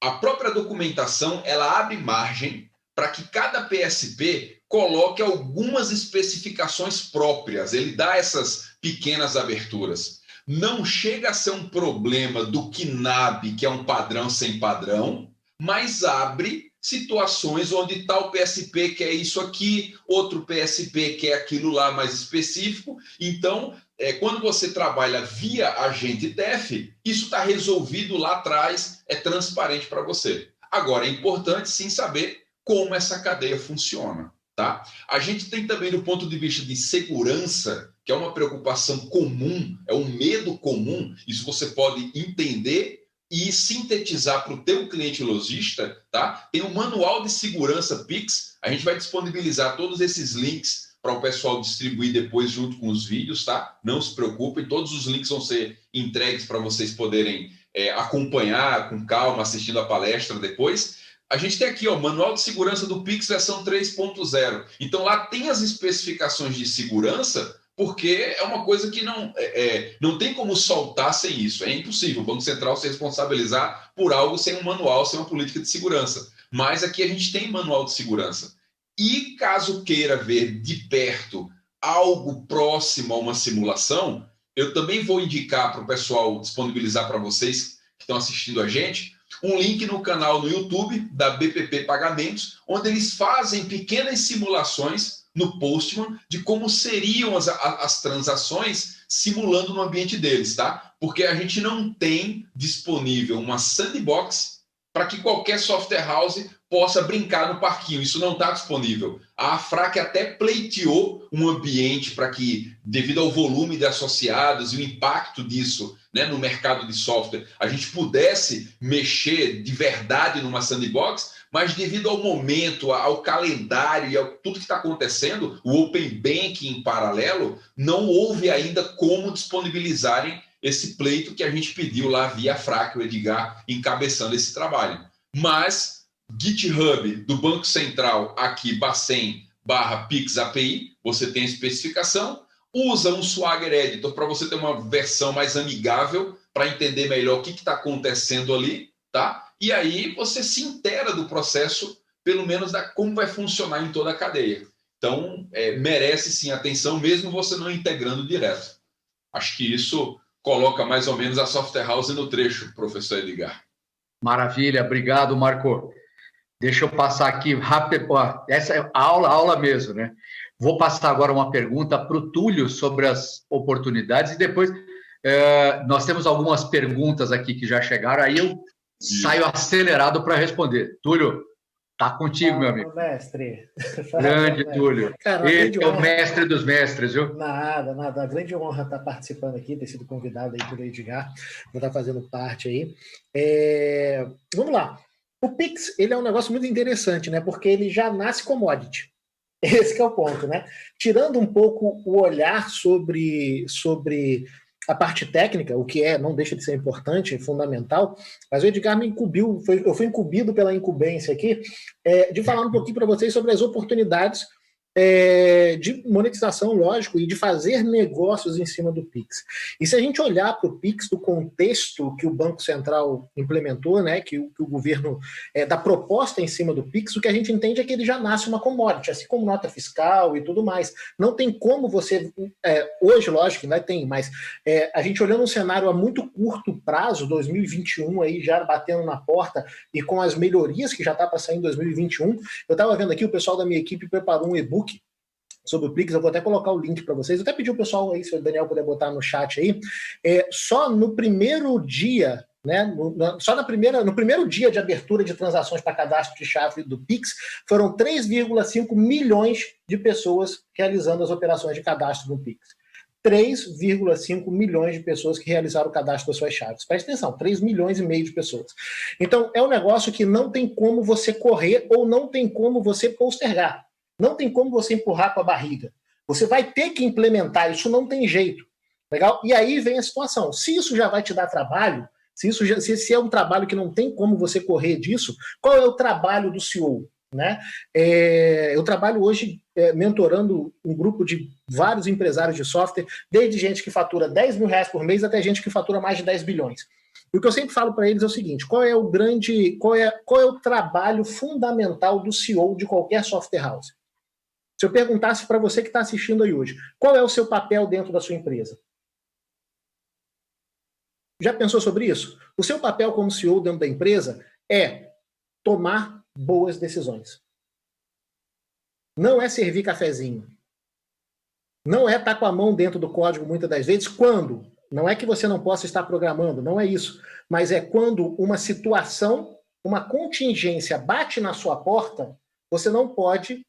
a própria documentação, ela abre margem para que cada PSP coloque algumas especificações próprias, ele dá essas pequenas aberturas. Não chega a ser um problema do KNAB, que é um padrão sem padrão, mas abre situações onde tal PSP quer isso aqui, outro PSP quer aquilo lá mais específico. Então, quando você trabalha via agente TEF, isso está resolvido lá atrás, é transparente para você. Agora, é importante sim saber como essa cadeia funciona, tá? A gente tem também, do ponto de vista de segurança, que é uma preocupação comum, é um medo comum, isso você pode entender e sintetizar para o teu cliente lojista, tá? Tem um manual de segurança Pix, a gente vai disponibilizar todos esses links para o pessoal distribuir depois junto com os vídeos, tá? Não se preocupem, todos os links vão ser entregues para vocês poderem acompanhar com calma, assistindo a palestra depois. A gente tem aqui, Manual de Segurança do Pix, versão 3.0. Então, lá tem as especificações de segurança, porque é uma coisa que não tem como soltar sem isso. É impossível o Banco Central se responsabilizar por algo sem um manual, sem uma política de segurança. Mas aqui a gente tem manual de segurança. E caso queira ver de perto algo próximo a uma simulação, eu também vou indicar para o pessoal disponibilizar para vocês que estão assistindo a gente, um link no canal no YouTube da BPP Pagamentos, onde eles fazem pequenas simulações no Postman de como seriam as transações simulando no ambiente deles, tá? Porque a gente não tem disponível uma sandbox para que qualquer software house possa brincar no parquinho. Isso não está disponível. A AFRAC até pleiteou um ambiente para que, devido ao volume de associados e o impacto disso, né, no mercado de software, a gente pudesse mexer de verdade numa sandbox, mas devido ao momento, ao calendário e a tudo que está acontecendo, o Open Banking em paralelo, não houve ainda como disponibilizarem esse pleito que a gente pediu lá via AFRAC, o Edgar encabeçando esse trabalho. Mas GitHub do Banco Central, aqui, Bacen/Pix API, você tem a especificação, usa um Swagger Editor para você ter uma versão mais amigável, para entender melhor o que está acontecendo ali, tá? E aí você se inteira do processo, pelo menos da como vai funcionar em toda a cadeia. Então, merece sim atenção, mesmo você não integrando direto. Acho que isso coloca mais ou menos a software house no trecho, professor Edgar. Maravilha, obrigado, Marco. Deixa eu passar aqui rápido. Essa é a aula mesmo, né? Vou passar agora uma pergunta para o Túlio sobre as oportunidades e depois nós temos algumas perguntas aqui que já chegaram. Aí eu saio acelerado para responder. Túlio, tá contigo, meu amigo. Mestre. Grande Túlio. Cara, ele é o mestre dos mestres, viu? Nada. A grande honra estar participando aqui, ter sido convidado aí pelo Edgar, vou estar fazendo parte aí. Vamos lá. O Pix, ele é um negócio muito interessante, né? Porque ele já nasce commodity. Esse que é o ponto, né? Tirando um pouco o olhar sobre a parte técnica, o que não deixa de ser importante, fundamental, mas o Edgar me incumbiu, eu fui incumbido pela incumbência aqui, de falar um pouquinho para vocês sobre as oportunidades de monetização, lógico, e de fazer negócios em cima do Pix. E se a gente olhar para o Pix do contexto que o Banco Central implementou, né, que o governo da proposta em cima do Pix, o que a gente entende é que ele já nasce uma commodity, assim como nota fiscal e tudo mais. Não tem como você, hoje, lógico, ainda tem, mas a gente olhando um cenário a muito curto prazo, 2021 aí já batendo na porta e com as melhorias que já está para sair em 2021, eu estava vendo aqui, o pessoal da minha equipe preparou um e-book sobre o Pix, eu vou até colocar o link para vocês, eu até pedi o pessoal aí, se o Daniel puder botar no chat aí, só no primeiro dia, né, no primeiro dia de abertura de transações para cadastro de chave do Pix, foram 3,5 milhões de pessoas realizando as operações de cadastro no Pix. 3,5 milhões de pessoas que realizaram o cadastro das suas chaves. Preste atenção, 3,5 milhões de pessoas. Então, é um negócio que não tem como você correr ou não tem como você postergar. Não tem como você empurrar com a barriga. Você vai ter que implementar, isso não tem jeito. Legal? E aí vem a situação. Se isso já vai te dar trabalho, se é um trabalho que não tem como você correr disso, qual é o trabalho do CEO? Né? Eu trabalho hoje mentorando um grupo de vários empresários de software, desde gente que fatura 10 mil reais por mês até gente que fatura mais de 10 bilhões. E o que eu sempre falo para eles é o seguinte: qual é o trabalho fundamental do CEO de qualquer software house? Se eu perguntasse para você que está assistindo aí hoje, qual é o seu papel dentro da sua empresa? Já pensou sobre isso? O seu papel como CEO dentro da empresa é tomar boas decisões. Não é servir cafezinho. Não é estar com a mão dentro do código muitas das vezes. Quando? Não é que você não possa estar programando, não é isso. Mas é quando uma situação, uma contingência bate na sua porta, você não pode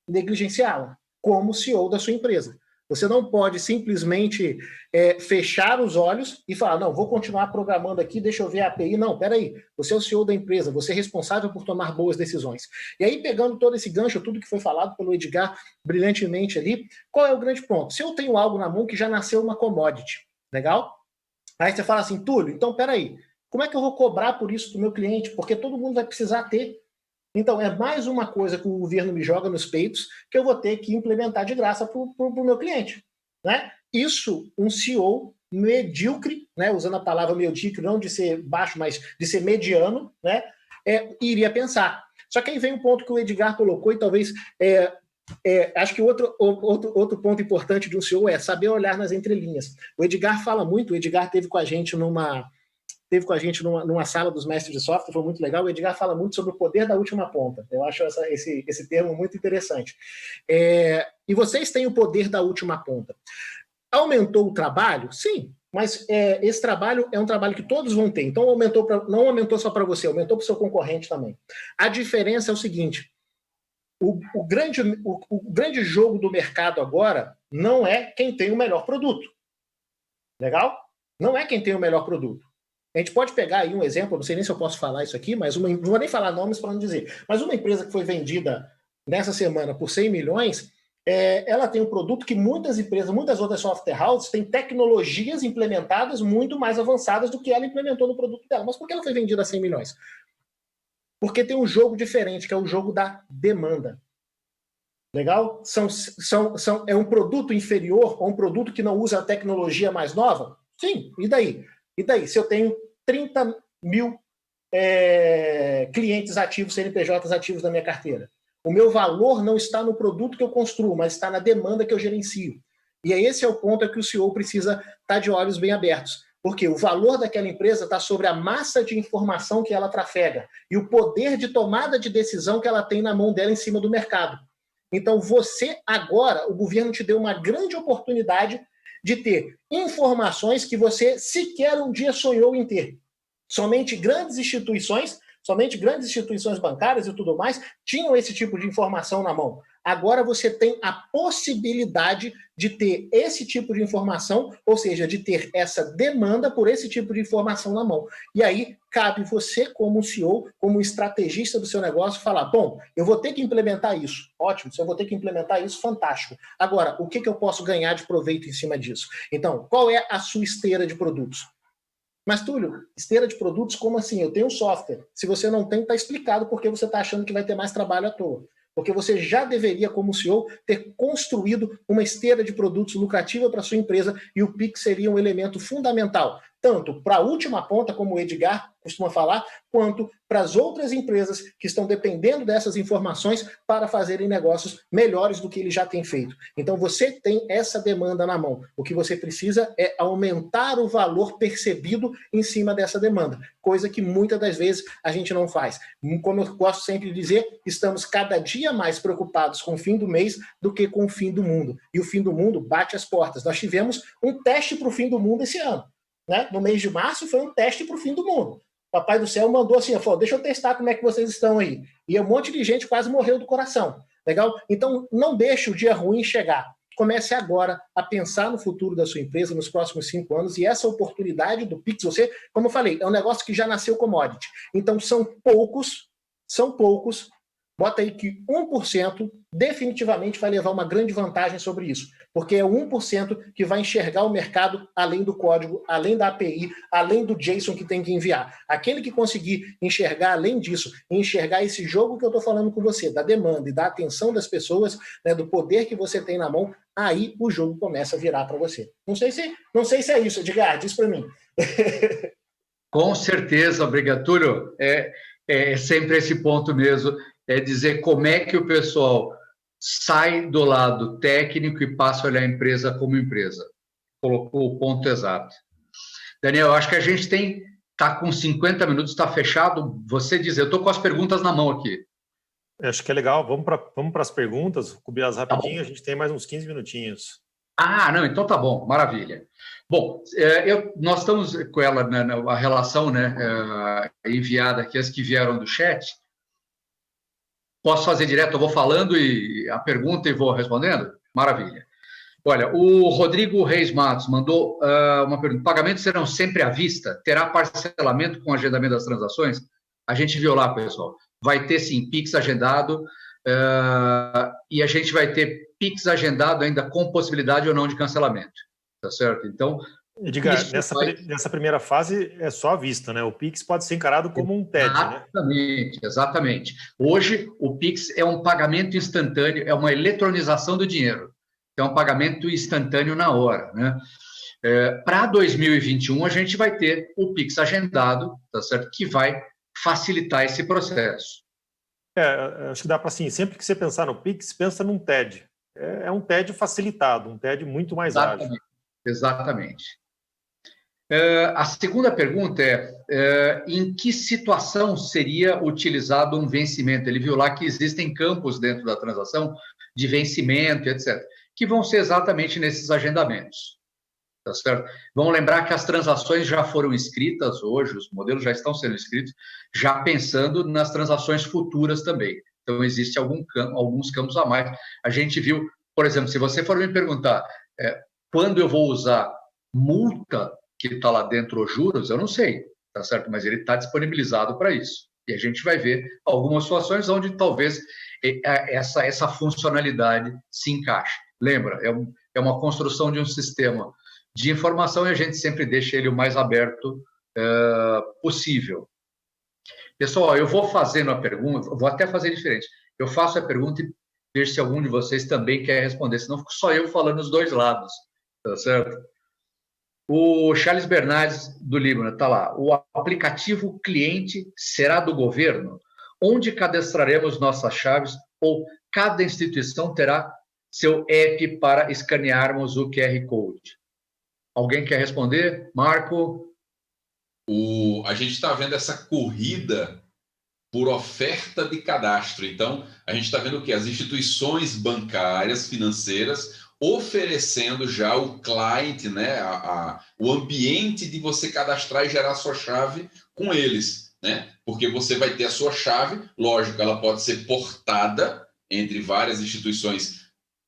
negligenciá-la como CEO da sua empresa. Você não pode simplesmente fechar os olhos e falar, não, vou continuar programando aqui, deixa eu ver a API. Não, peraí, você é o CEO da empresa, você é responsável por tomar boas decisões. E aí, pegando todo esse gancho, tudo que foi falado pelo Edgar brilhantemente ali, qual é o grande ponto? Se eu tenho algo na mão que já nasceu uma commodity, legal? Aí você fala assim, Túlio, então peraí, como é que eu vou cobrar por isso do meu cliente? Porque todo mundo vai precisar ter. Então, é mais uma coisa que o governo me joga nos peitos que eu vou ter que implementar de graça para o meu cliente. Né? Isso, um CEO medíocre, né? Usando a palavra medíocre, não de ser baixo, mas de ser mediano, né? Iria pensar. Só que aí vem um ponto que o Edgar colocou e talvez... acho que outro ponto importante de um CEO é saber olhar nas entrelinhas. O Edgar fala muito, o Edgar teve com a gente numa sala dos mestres de software, foi muito legal. O Edgar fala muito sobre o poder da última ponta. Eu acho esse termo muito interessante. E vocês têm o poder da última ponta. Aumentou o trabalho? Sim, mas esse trabalho é um trabalho que todos vão ter. Então, não aumentou só para você, aumentou para o seu concorrente também. A diferença é o seguinte, o grande jogo do mercado agora não é quem tem o melhor produto. Legal? Não é quem tem o melhor produto. A gente pode pegar aí um exemplo, não sei nem se eu posso falar isso aqui, mas não vou nem falar nomes para não dizer, mas uma empresa que foi vendida nessa semana por 100 milhões, ela tem um produto que muitas outras software houses têm tecnologias implementadas muito mais avançadas do que ela implementou no produto dela. Mas por que ela foi vendida a 100 milhões? Porque tem um jogo diferente, que é o jogo da demanda. Legal? É um produto inferior ou um produto que não usa a tecnologia mais nova? Sim, e daí? E daí, se eu tenho 30 mil clientes ativos, CNPJs ativos na minha carteira? O meu valor não está no produto que eu construo, mas está na demanda que eu gerencio. E esse é o ponto que o CEO precisa estar de olhos bem abertos. Porque o valor daquela empresa está sobre a massa de informação que ela trafega e o poder de tomada de decisão que ela tem na mão dela em cima do mercado. Então, você agora, o governo te deu uma grande oportunidade de ter informações que você sequer um dia sonhou em ter. Somente grandes instituições bancárias e tudo mais tinham esse tipo de informação na mão. Agora você tem a possibilidade de ter esse tipo de informação, ou seja, de ter essa demanda por esse tipo de informação na mão. E aí cabe você, como CEO, como estrategista do seu negócio, falar, bom, eu vou ter que implementar isso. Ótimo, se eu vou ter que implementar isso, fantástico. Agora, o que eu posso ganhar de proveito em cima disso? Então, qual é a sua esteira de produtos? Mas, Túlio, esteira de produtos, como assim? Eu tenho um software. Se você não tem, está explicado porque você está achando que vai ter mais trabalho à toa. Porque você já deveria, como CEO, ter construído uma esteira de produtos lucrativa para a sua empresa e o Pix seria um elemento fundamental, tanto para a última ponta, como o Edgar costuma falar, quanto para as outras empresas que estão dependendo dessas informações para fazerem negócios melhores do que eles já têm feito. Então, você tem essa demanda na mão. O que você precisa é aumentar o valor percebido em cima dessa demanda, coisa que muitas das vezes a gente não faz. Como eu gosto sempre de dizer, estamos cada dia mais preocupados com o fim do mês do que com o fim do mundo. E o fim do mundo bate as portas. Nós tivemos um teste para o fim do mundo esse ano. Né? No mês de março foi um teste para o fim do mundo. Papai do céu mandou assim, falou, deixa eu testar como é que vocês estão aí. E um monte de gente quase morreu do coração. Legal? Então, não deixe o dia ruim chegar. Comece agora a pensar no futuro da sua empresa nos próximos 5 anos e essa oportunidade do Pix, você, como eu falei, é um negócio que já nasceu commodity. Então, são poucos, bota aí que 1% definitivamente vai levar uma grande vantagem sobre isso, porque é o 1% que vai enxergar o mercado além do código, além da API, além do JSON que tem que enviar. Aquele que conseguir enxergar além disso, enxergar esse jogo que eu estou falando com você, da demanda e da atenção das pessoas, né, do poder que você tem na mão, aí o jogo começa a virar para você. Não sei se é isso, Edgar, diz para mim. Com certeza, Brigatúrio, é sempre esse ponto mesmo, é dizer como é que o pessoal sai do lado técnico e passa a olhar a empresa como empresa. Colocou o ponto exato. Daniel, eu acho que a gente está com 50 minutos, está fechado. Você diz, eu estou com as perguntas na mão aqui. Acho que é legal, vamos para as perguntas, cobrir elas rapidinho, a gente tem mais uns 15 minutinhos. Ah, não, então tá bom, maravilha. Bom, nós estamos com ela, né, a relação, né, enviada aqui, as que vieram do chat. Posso fazer direto? Eu vou falando e a pergunta e vou respondendo? Maravilha. Olha, o Rodrigo Reis Matos mandou uma pergunta. Pagamentos serão sempre à vista? Terá parcelamento com agendamento das transações? A gente viu lá, pessoal. Vai ter, sim, Pix agendado e a gente vai ter Pix agendado ainda com possibilidade ou não de cancelamento. Tá certo? Então... Edgar, nessa primeira fase é só à vista, né? O Pix pode ser encarado como um TED, né? Exatamente. Hoje, o Pix é um pagamento instantâneo, é uma eletronização do dinheiro. É um pagamento instantâneo na hora, né? Para 2021, a gente vai ter o Pix agendado, tá certo? Que vai facilitar esse processo. Acho que dá para, assim, sempre que você pensar no Pix, pensa num TED. É um TED facilitado, um TED muito mais ágil. Exatamente. A segunda pergunta em que situação seria utilizado um vencimento? Ele viu lá que existem campos dentro da transação de vencimento, etc., que vão ser exatamente nesses agendamentos. Tá certo? Vamos lembrar que as transações já foram escritas hoje, os modelos já estão sendo escritos, já pensando nas transações futuras também. Então, existe alguns campos a mais. A gente viu, por exemplo, se você for me perguntar quando eu vou usar multa que está lá dentro, os juros, eu não sei, tá certo? Mas ele está disponibilizado para isso. E a gente vai ver algumas situações onde talvez essa funcionalidade se encaixe. Lembra, é uma construção de um sistema de informação e a gente sempre deixa ele o mais aberto possível. Pessoal, eu vou fazendo a pergunta, vou até fazer diferente. Eu faço a pergunta e vejo se algum de vocês também quer responder, senão fico só eu falando os dois lados, tá certo? O Charles Bernardes, do Líbano, está lá. O aplicativo cliente será do governo? Onde cadastraremos nossas chaves ou cada instituição terá seu app para escanearmos o QR Code? Alguém quer responder? Marco? A gente está vendo essa corrida por oferta de cadastro. Então, a gente está vendo que as instituições bancárias, financeiras, oferecendo já o client, né, o ambiente de você cadastrar e gerar sua chave com eles, né? Porque você vai ter a sua chave, lógico, ela pode ser portada entre várias instituições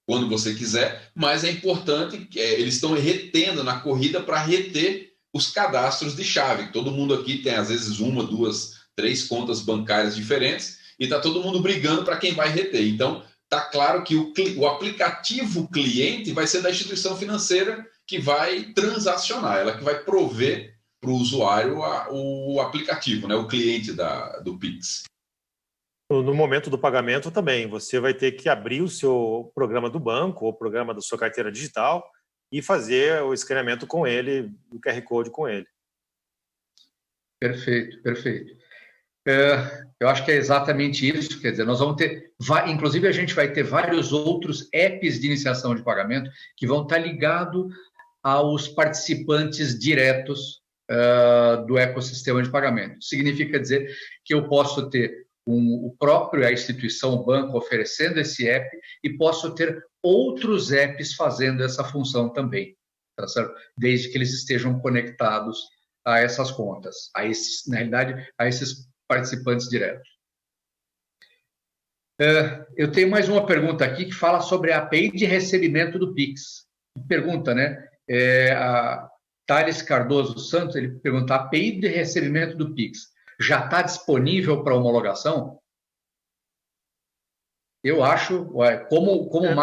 quando você quiser, mas é importante que eles estão retendo na corrida para reter os cadastros de chave. Todo mundo aqui tem, às vezes, 1, 2, 3 contas bancárias diferentes e está todo mundo brigando para quem vai reter. Então, está claro que o aplicativo cliente vai ser da instituição financeira que vai transacionar, ela que vai prover para o usuário o aplicativo, né, o cliente do Pix. No momento do pagamento também, você vai ter que abrir o seu programa do banco ou o programa da sua carteira digital e fazer o escaneamento com ele, o QR Code com ele. Perfeito, perfeito. Eu acho que é exatamente isso, quer dizer, nós vamos ter, inclusive a gente vai ter vários outros apps de iniciação de pagamento que vão estar ligados aos participantes diretos do ecossistema de pagamento. Significa dizer que eu posso ter a instituição, o banco, oferecendo esse app e posso ter outros apps fazendo essa função também, tá certo? Desde que eles estejam conectados a essas contas, na realidade, a esses participantes diretos. Eu tenho mais uma pergunta aqui que fala sobre a API de recebimento do Pix. Pergunta, né? A Thales Cardoso Santos, ele pergunta, a API de recebimento do Pix já está disponível para homologação? Eu acho, como o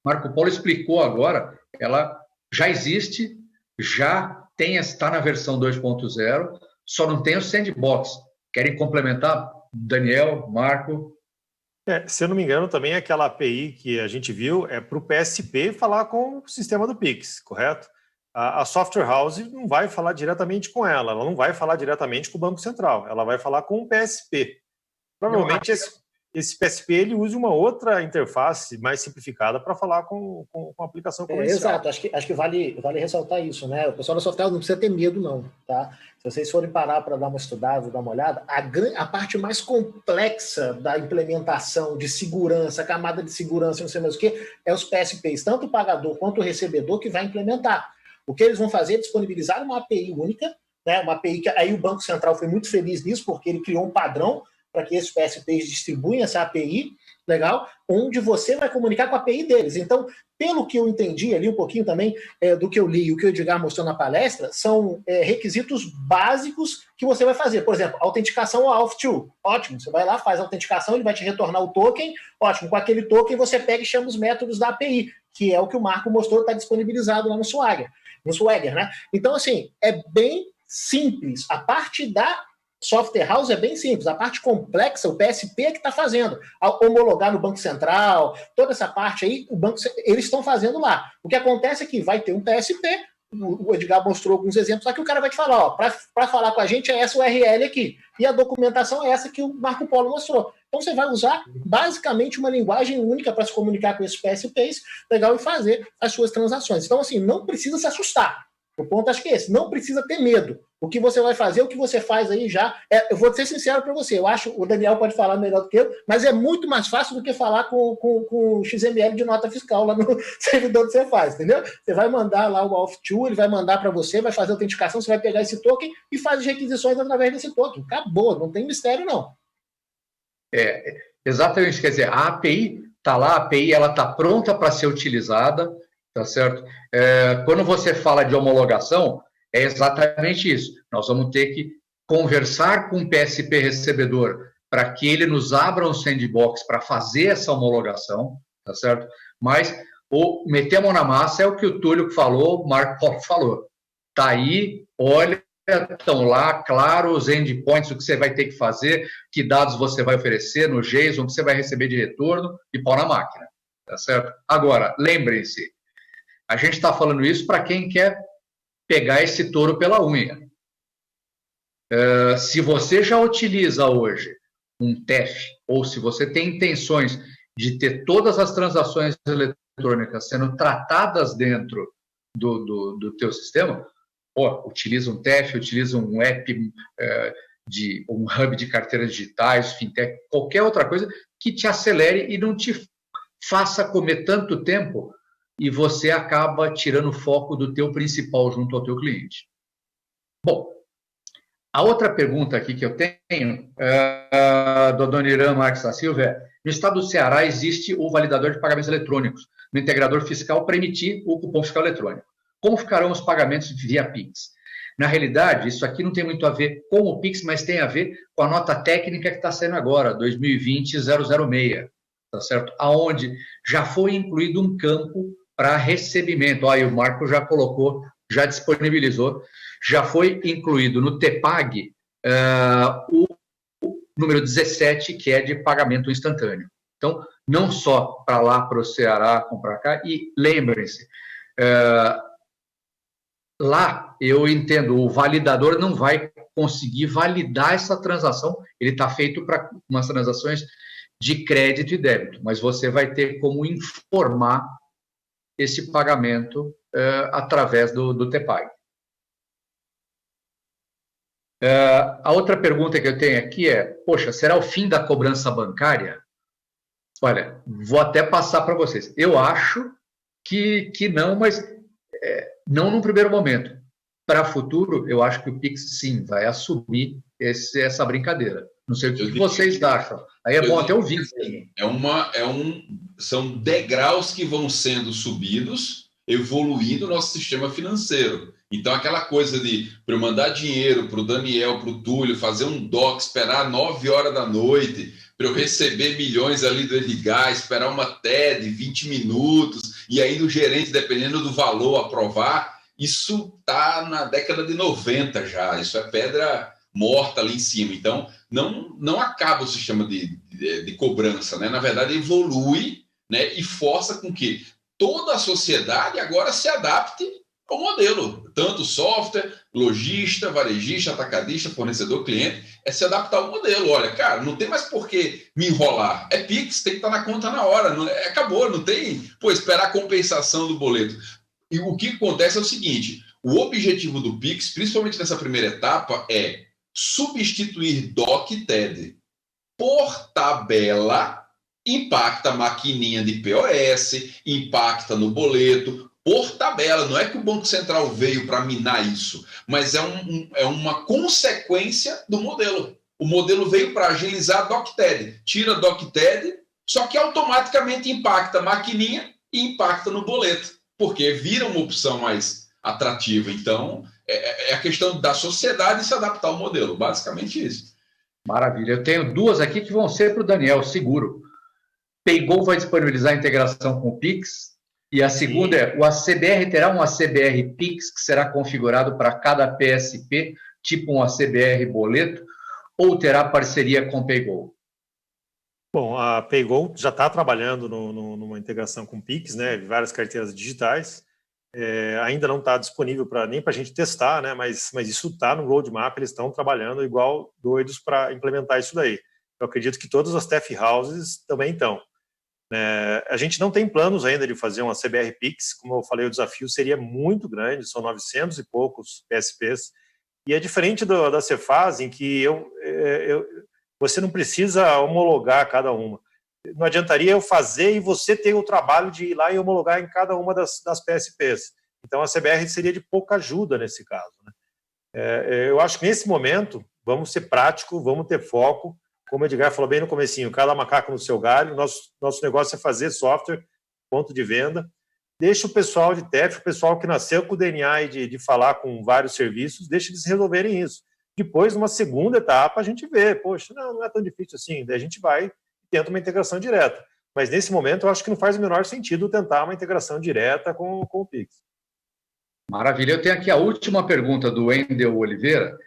Marco Polo explicou agora, ela já existe, já está na versão 2.0, só não tem o sandbox. Querem complementar? Daniel, Marco? Se eu não me engano, também aquela API que a gente viu é para o PSP falar com o sistema do Pix, correto? A Software House não vai falar diretamente com ela não vai falar diretamente com o Banco Central, ela vai falar com o PSP. Provavelmente esse PSP ele use uma outra interface mais simplificada para falar com a aplicação comercial. Exato, acho que vale ressaltar isso, né? O pessoal da Software House não precisa ter medo, não, tá? Se vocês forem parar para dar uma estudada, dar uma olhada, a parte mais complexa da implementação de segurança, camada de segurança, não sei mais o que, é os PSPs, tanto o pagador quanto o recebedor que vai implementar. O que eles vão fazer é disponibilizar uma API única, né? Uma API que aí o Banco Central foi muito feliz nisso, porque ele criou um padrão para que esses PSPs distribuem essa API, legal, onde você vai comunicar com a API deles. Então, pelo que eu entendi ali um pouquinho também do que eu li e o que o Edgar mostrou na palestra, são requisitos básicos que você vai fazer. Por exemplo, autenticação ao Auth2. Ótimo, você vai lá, faz a autenticação, ele vai te retornar o token. Ótimo, com aquele token você pega e chama os métodos da API, que é o que o Marco mostrou, está disponibilizado lá no Swagger, né? Então, assim, é bem simples. A parte da Software House é bem simples, a parte complexa, o PSP é que está fazendo. Homologar no Banco Central, toda essa parte aí, eles estão fazendo lá. O que acontece é que vai ter um PSP, o Edgar mostrou alguns exemplos, só que o cara vai te falar, para falar com a gente é essa URL aqui, e a documentação é essa que o Marco Polo mostrou. Então você vai usar basicamente uma linguagem única para se comunicar com esses PSPs, legal, e fazer as suas transações. Então, assim, não precisa se assustar. O ponto acho que é esse, não precisa ter medo. O que você vai fazer, o que você faz aí já... eu vou ser sincero para você, eu acho, o Daniel pode falar melhor do que eu, mas é muito mais fácil do que falar com o XML de nota fiscal lá no servidor que você faz, entendeu? Você vai mandar lá o Auth2, ele vai mandar para você, vai fazer a autenticação, você vai pegar esse token e faz as requisições através desse token. Acabou, não tem mistério, não. Exatamente, quer dizer, a API está lá, a API está pronta para ser utilizada, tá certo? Quando você fala de homologação, é exatamente isso. Nós vamos ter que conversar com o PSP recebedor para que ele nos abra um sandbox para fazer essa homologação, tá certo? Mas o meter a mão na massa é o que o Túlio falou, o Marco Polo falou. Tá aí, olha, estão lá, claro, os endpoints, o que você vai ter que fazer, que dados você vai oferecer no JSON, o que você vai receber de retorno e pau na máquina, tá certo? Agora, lembrem-se, a gente está falando isso para quem quer pegar esse touro pela unha. Se você já utiliza hoje um TEF, ou se você tem intenções de ter todas as transações eletrônicas sendo tratadas dentro do teu sistema, utiliza um TEF, utiliza um app, um hub de carteiras digitais, fintech, qualquer outra coisa que te acelere e não te faça comer tanto tempo e você acaba tirando o foco do teu principal junto ao teu cliente. Bom, a outra pergunta aqui que eu tenho, do Adoniran Marques da Silva, é: no estado do Ceará existe o validador de pagamentos eletrônicos no integrador fiscal para emitir o cupom fiscal eletrônico. Como ficarão os pagamentos via Pix? Na realidade, isso aqui não tem muito a ver com o Pix, mas tem a ver com a nota técnica que está saindo agora, 2020-006, tá certo? Aonde já foi incluído um campo para recebimento. Aí o Marco já colocou, já disponibilizou, já foi incluído no TPAG o número 17, que é de pagamento instantâneo. Então, não só para lá, para o Ceará, como para cá, e lembrem-se, lá eu entendo, o validador não vai conseguir validar essa transação, ele está feito para umas transações de crédito e débito, mas você vai ter como informar esse pagamento através do TPAG. A outra pergunta que eu tenho aqui é: poxa, será o fim da cobrança bancária? Olha, vou até passar para vocês. Eu acho que não, mas não no primeiro momento. Para o futuro, eu acho que o Pix, sim, vai assumir essa brincadeira. Não sei o que vocês acham. Aí é bom até ouvir. São degraus que vão sendo subidos, evoluindo o nosso sistema financeiro. Então, aquela coisa de, para eu mandar dinheiro para o Daniel, para o Túlio, fazer um DOC, esperar 9 horas da noite, para eu receber milhões ali do Edgar, esperar uma TED, 20 minutos, e aí o gerente, dependendo do valor, aprovar, isso está na década de 90 já, isso é pedra morta ali em cima. Então, não acaba o sistema de cobrança, né? Na verdade, evolui, né? E força com que toda a sociedade agora se adapte ao modelo, tanto software, lojista, varejista, atacadista, fornecedor, cliente, é se adaptar ao modelo. Olha, cara, não tem mais por que me enrolar. É Pix, tem que estar na conta na hora. Acabou, não tem, esperar a compensação do boleto. E o que acontece é o seguinte: o objetivo do Pix, principalmente nessa primeira etapa, é substituir DOC e TED. Por tabela, impacta a maquininha de POS, impacta no boleto, por tabela. Não é que o Banco Central veio para minar isso, mas é uma consequência do modelo. O modelo veio para agilizar DOC-TED. Tira DOC-TED, só que automaticamente impacta a maquininha e impacta no boleto, porque vira uma opção mais atrativa. Então, é a questão da sociedade se adaptar ao modelo, basicamente isso. Maravilha. Eu tenho duas aqui que vão ser para o Daniel, seguro. Paygol vai disponibilizar a integração com o Pix. E a segunda é: o ACBR terá um ACBR Pix que será configurado para cada PSP, tipo um ACBR boleto, ou terá parceria com o Paygol? Bom, a Paygol já está trabalhando numa integração com o Pix, né, várias carteiras digitais. Ainda não está disponível nem para a gente testar, né, mas isso está no roadmap, eles estão trabalhando igual doidos para implementar isso daí. Eu acredito que todas as tech houses também estão. A gente não tem planos ainda de fazer uma CBR Pix, como eu falei, o desafio seria muito grande, são 900 e poucos PSPs, e é diferente da Cefaz, em que você não precisa homologar cada uma. Não adiantaria eu fazer e você ter o trabalho de ir lá e homologar em cada uma das PSPs. Então, a CBR seria de pouca ajuda nesse caso, né? Eu acho que nesse momento, vamos ser práticos, vamos ter foco. Como o Edgar falou bem no comecinho, cada macaco no seu galho. Nosso negócio é fazer software, ponto de venda. Deixa o pessoal de TEF, o pessoal que nasceu com o DNA e de falar com vários serviços, deixa eles resolverem isso. Depois, numa segunda etapa, a gente vê, poxa, não é tão difícil assim. Daí a gente vai e tenta uma integração direta. Mas nesse momento, eu acho que não faz o menor sentido tentar uma integração direta com o Pix. Maravilha. Eu tenho aqui a última pergunta do Wendel Oliveira,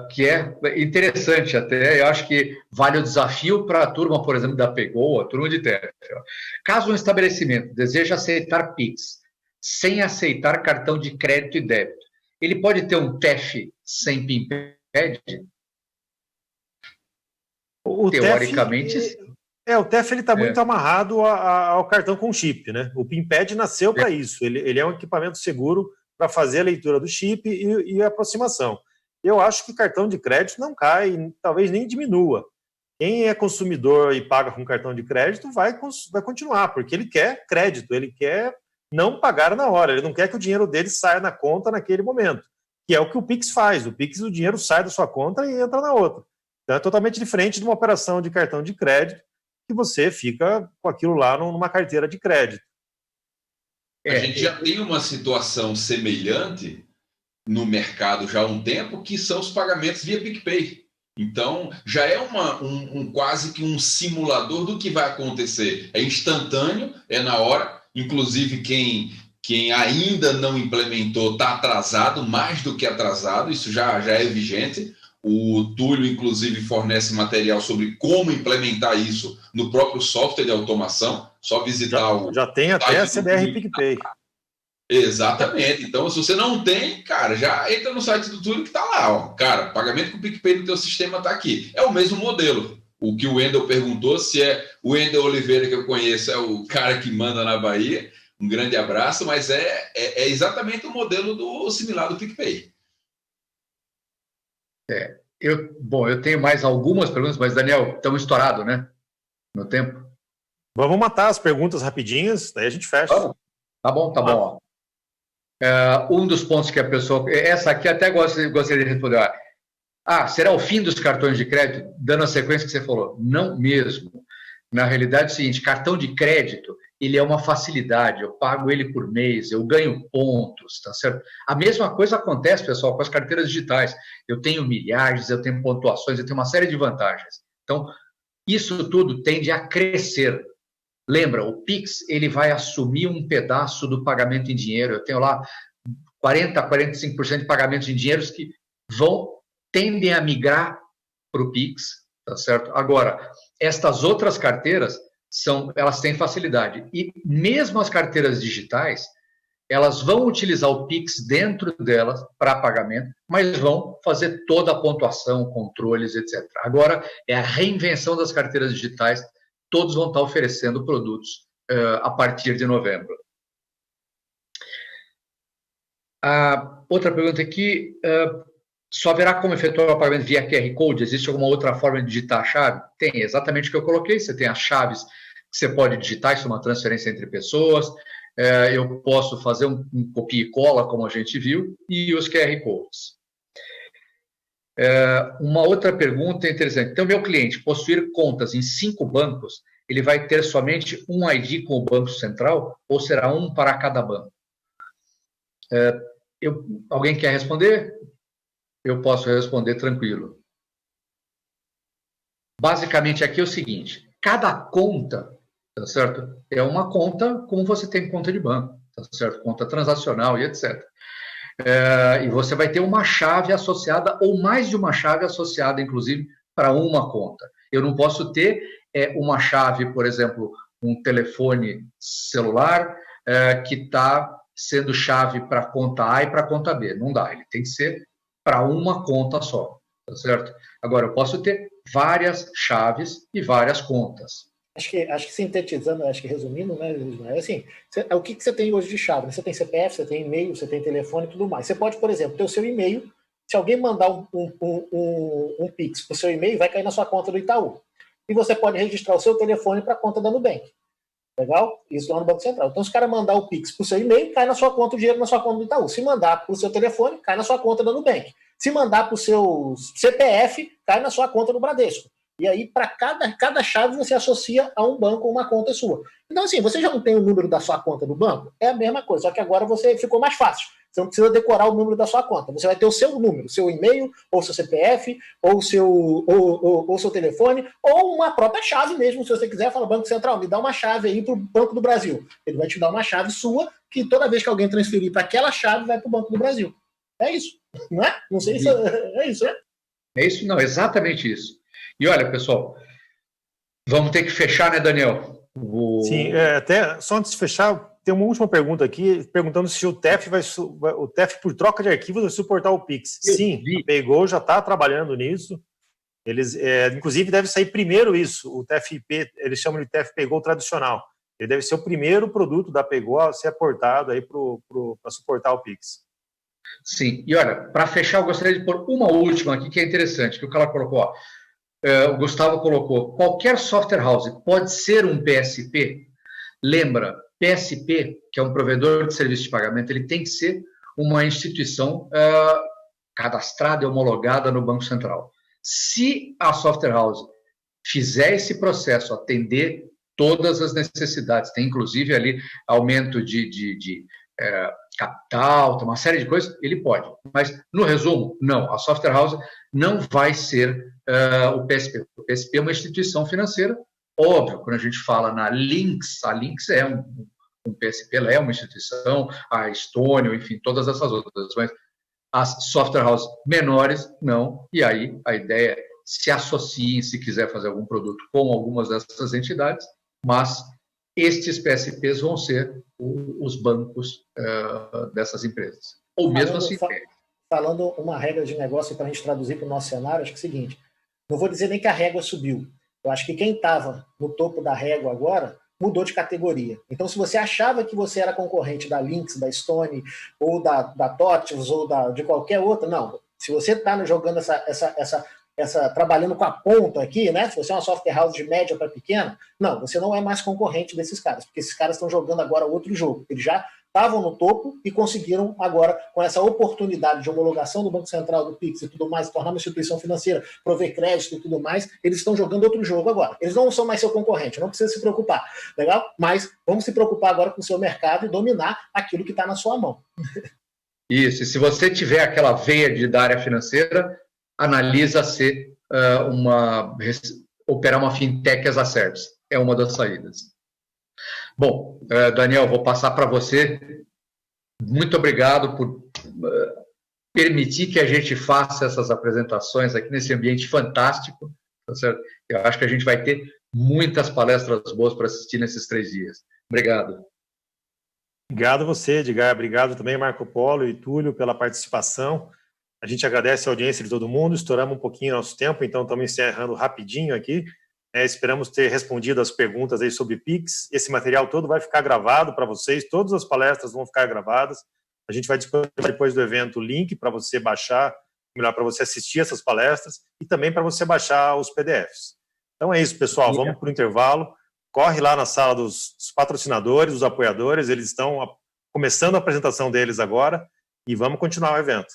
que é interessante até. Eu acho que vale o desafio para a turma, por exemplo, da Paygol, a turma de TEF. Caso um estabelecimento deseje aceitar Pix sem aceitar cartão de crédito e débito, ele pode ter um TEF sem PIN-PAD? Teoricamente, sim. O TEF está muito amarrado ao cartão com chip, né? O PIN-PAD nasceu para isso. Ele é um equipamento seguro para fazer a leitura do chip e a aproximação. Eu acho que cartão de crédito não cai, talvez nem diminua. Quem é consumidor e paga com cartão de crédito vai continuar, porque ele quer crédito, ele quer não pagar na hora, ele não quer que o dinheiro dele saia na conta naquele momento, que é o que o Pix faz. O Pix, o dinheiro sai da sua conta e entra na outra. Então é totalmente diferente de uma operação de cartão de crédito, que você fica com aquilo lá numa carteira de crédito. A gente já tem uma situação semelhante no mercado já há um tempo, que são os pagamentos via PicPay. Então, já é quase que um simulador do que vai acontecer. É instantâneo, é na hora. Inclusive, quem ainda não implementou está atrasado, mais do que atrasado. Isso já é vigente. O Túlio, inclusive, fornece material sobre como implementar isso no próprio software de automação. Só visitar já tem até a CBR PicPay. Exatamente. Então, se você não tem, cara, já entra no site do Túlio que está lá. Ó. Cara, pagamento com o PicPay no teu sistema está aqui. É o mesmo modelo. O que o Wendel perguntou, se é o Wendel Oliveira que eu conheço, é o cara que manda na Bahia. Um grande abraço, mas é exatamente o modelo similar do PicPay. Eu tenho mais algumas perguntas, mas, Daniel, estamos estourados, né? No tempo. Vamos matar as perguntas rapidinhas, daí a gente fecha. Vamos. Tá bom. Ó. Um dos pontos que a pessoa... Essa aqui até gostaria de responder. Será o fim dos cartões de crédito? Dando a sequência que você falou. Não mesmo. Na realidade é o seguinte, cartão de crédito, ele é uma facilidade, eu pago ele por mês, eu ganho pontos, tá certo? A mesma coisa acontece, pessoal, com as carteiras digitais. Eu tenho milhares, eu tenho pontuações, eu tenho uma série de vantagens. Então, isso tudo tende a crescer. Lembra, o Pix, ele vai assumir um pedaço do pagamento em dinheiro. Eu tenho lá 40% a 45% de pagamentos em dinheiros que tendem a migrar para o Pix, tá certo? Agora, estas outras carteiras, elas têm facilidade. E mesmo as carteiras digitais, elas vão utilizar o Pix dentro delas para pagamento, mas vão fazer toda a pontuação, controles, etc. Agora, é a reinvenção das carteiras digitais. Todos vão estar oferecendo produtos a partir de novembro. Outra pergunta aqui, só haverá como efetuar o pagamento via QR Code? Existe alguma outra forma de digitar a chave? Tem, exatamente o que eu coloquei. Você tem as chaves que você pode digitar, isso é uma transferência entre pessoas. Eu posso fazer um copia e cola, como a gente viu, e os QR Codes. Uma outra pergunta interessante. Então, meu cliente possuir contas em 5 bancos, ele vai ter somente um ID com o Banco Central ou será um para cada banco? Alguém quer responder? Eu posso responder tranquilo. Basicamente, aqui é o seguinte, cada conta, tá certo? É uma conta como você tem conta de banco, tá certo? Conta transacional e etc. E você vai ter uma chave associada, ou mais de uma chave associada, inclusive, para uma conta. Eu não posso ter uma chave, por exemplo, um telefone celular que está sendo chave para a conta A e para a conta B. Não dá, ele tem que ser para uma conta só, tá certo? Agora, eu posso ter várias chaves e várias contas. Acho que sintetizando, acho que resumindo, né, assim, o que você tem hoje de chave? Você tem CPF, você tem e-mail, você tem telefone e tudo mais. Você pode, por exemplo, ter o seu e-mail, se alguém mandar um Pix para o seu e-mail, vai cair na sua conta do Itaú. E você pode registrar o seu telefone para a conta da Nubank. Legal? Isso lá no Banco Central. Então, se o cara mandar o Pix para o seu e-mail, cai na sua conta o dinheiro na sua conta do Itaú. Se mandar para o seu telefone, cai na sua conta da Nubank. Se mandar para o seu CPF, cai na sua conta do Bradesco. E aí, para cada chave, você associa a um banco ou uma conta sua. Então, assim, você já não tem o número da sua conta do banco? É a mesma coisa, só que agora ficou mais fácil. Você não precisa decorar o número da sua conta. Você vai ter o seu número, seu e-mail, ou seu CPF, ou seu telefone, ou uma própria chave mesmo, se você quiser. Fala, Banco Central, me dá uma chave aí para o Banco do Brasil. Ele vai te dar uma chave sua, que toda vez que alguém transferir para aquela chave, vai para o Banco do Brasil. É isso, não é? Não sei se é isso, né? É isso, não, exatamente isso. E olha, pessoal, vamos ter que fechar, né, Daniel? Sim, até só antes de fechar, tem uma última pergunta aqui, perguntando se o TEF por troca de arquivos, vai suportar o Pix. Sim, a Paygo já está trabalhando nisso. Eles, inclusive, deve sair primeiro isso, o TFP, eles chamam de TF Paygo tradicional. Ele deve ser o primeiro produto da Paygo a ser aportado aí para suportar o Pix. Sim, e olha, para fechar, eu gostaria de pôr uma última aqui que é interessante, que o cara colocou, ó. o Gustavo colocou, qualquer software house pode ser um PSP? Lembra, PSP, que é um provedor de serviço de pagamento, ele tem que ser uma instituição cadastrada e homologada no Banco Central. Se a software house fizer esse processo, atender todas as necessidades, tem inclusive ali aumento de capital, uma série de coisas, ele pode. Mas, no resumo, não, a software house não vai ser o PSP. O PSP é uma instituição financeira, óbvio, quando a gente fala na Lynx, a Lynx é um PSP, ela é uma instituição, a Estônia, enfim, todas essas outras, mas as software houses menores, não, e aí a ideia é se associem, se quiser fazer algum produto com algumas dessas entidades, mas estes PSPs vão ser os bancos dessas empresas, ou mesmo assim. Falando uma regra de negócio para a gente traduzir para o nosso cenário, acho que é o seguinte, não vou dizer nem que a régua subiu, eu acho que quem estava no topo da régua agora mudou de categoria. Então, se você achava que você era concorrente da Lynx, da Stone, ou da TOTVS, ou de qualquer outra, não. Se você está jogando trabalhando com a ponta aqui, né? Se você é uma software house de média para pequena, não, você não é mais concorrente desses caras, porque esses caras estão jogando agora outro jogo. Eles já estavam no topo e conseguiram agora, com essa oportunidade de homologação do Banco Central, do Pix e tudo mais, tornar uma instituição financeira, prover crédito e tudo mais, eles estão jogando outro jogo agora. Eles não são mais seu concorrente, não precisa se preocupar, legal? Mas vamos se preocupar agora com o seu mercado e dominar aquilo que está na sua mão. Isso, e se você tiver aquela veia da área financeira, analisa se operar uma fintech as a service. É uma das saídas. Bom, Daniel, vou passar para você. Muito obrigado por permitir que a gente faça essas apresentações aqui nesse ambiente fantástico. Tá certo? Eu acho que a gente vai ter muitas palestras boas para assistir nesses 3 dias. Obrigado. Obrigado a você, Edgar. Obrigado também, Marco Polo e Túlio, pela participação. A gente agradece a audiência de todo mundo. Estouramos um pouquinho nosso tempo, então estamos encerrando rapidinho aqui. Esperamos ter respondido as perguntas aí sobre Pix. Esse material todo vai ficar gravado para vocês, todas as palestras vão ficar gravadas. A gente vai disponibilizar depois do evento o link para você baixar, melhor, para você assistir essas palestras e também para você baixar os PDFs. Então é isso, pessoal. Vamos para o intervalo. Corre lá na sala dos patrocinadores, dos apoiadores. Eles estão começando a apresentação deles agora e vamos continuar o evento.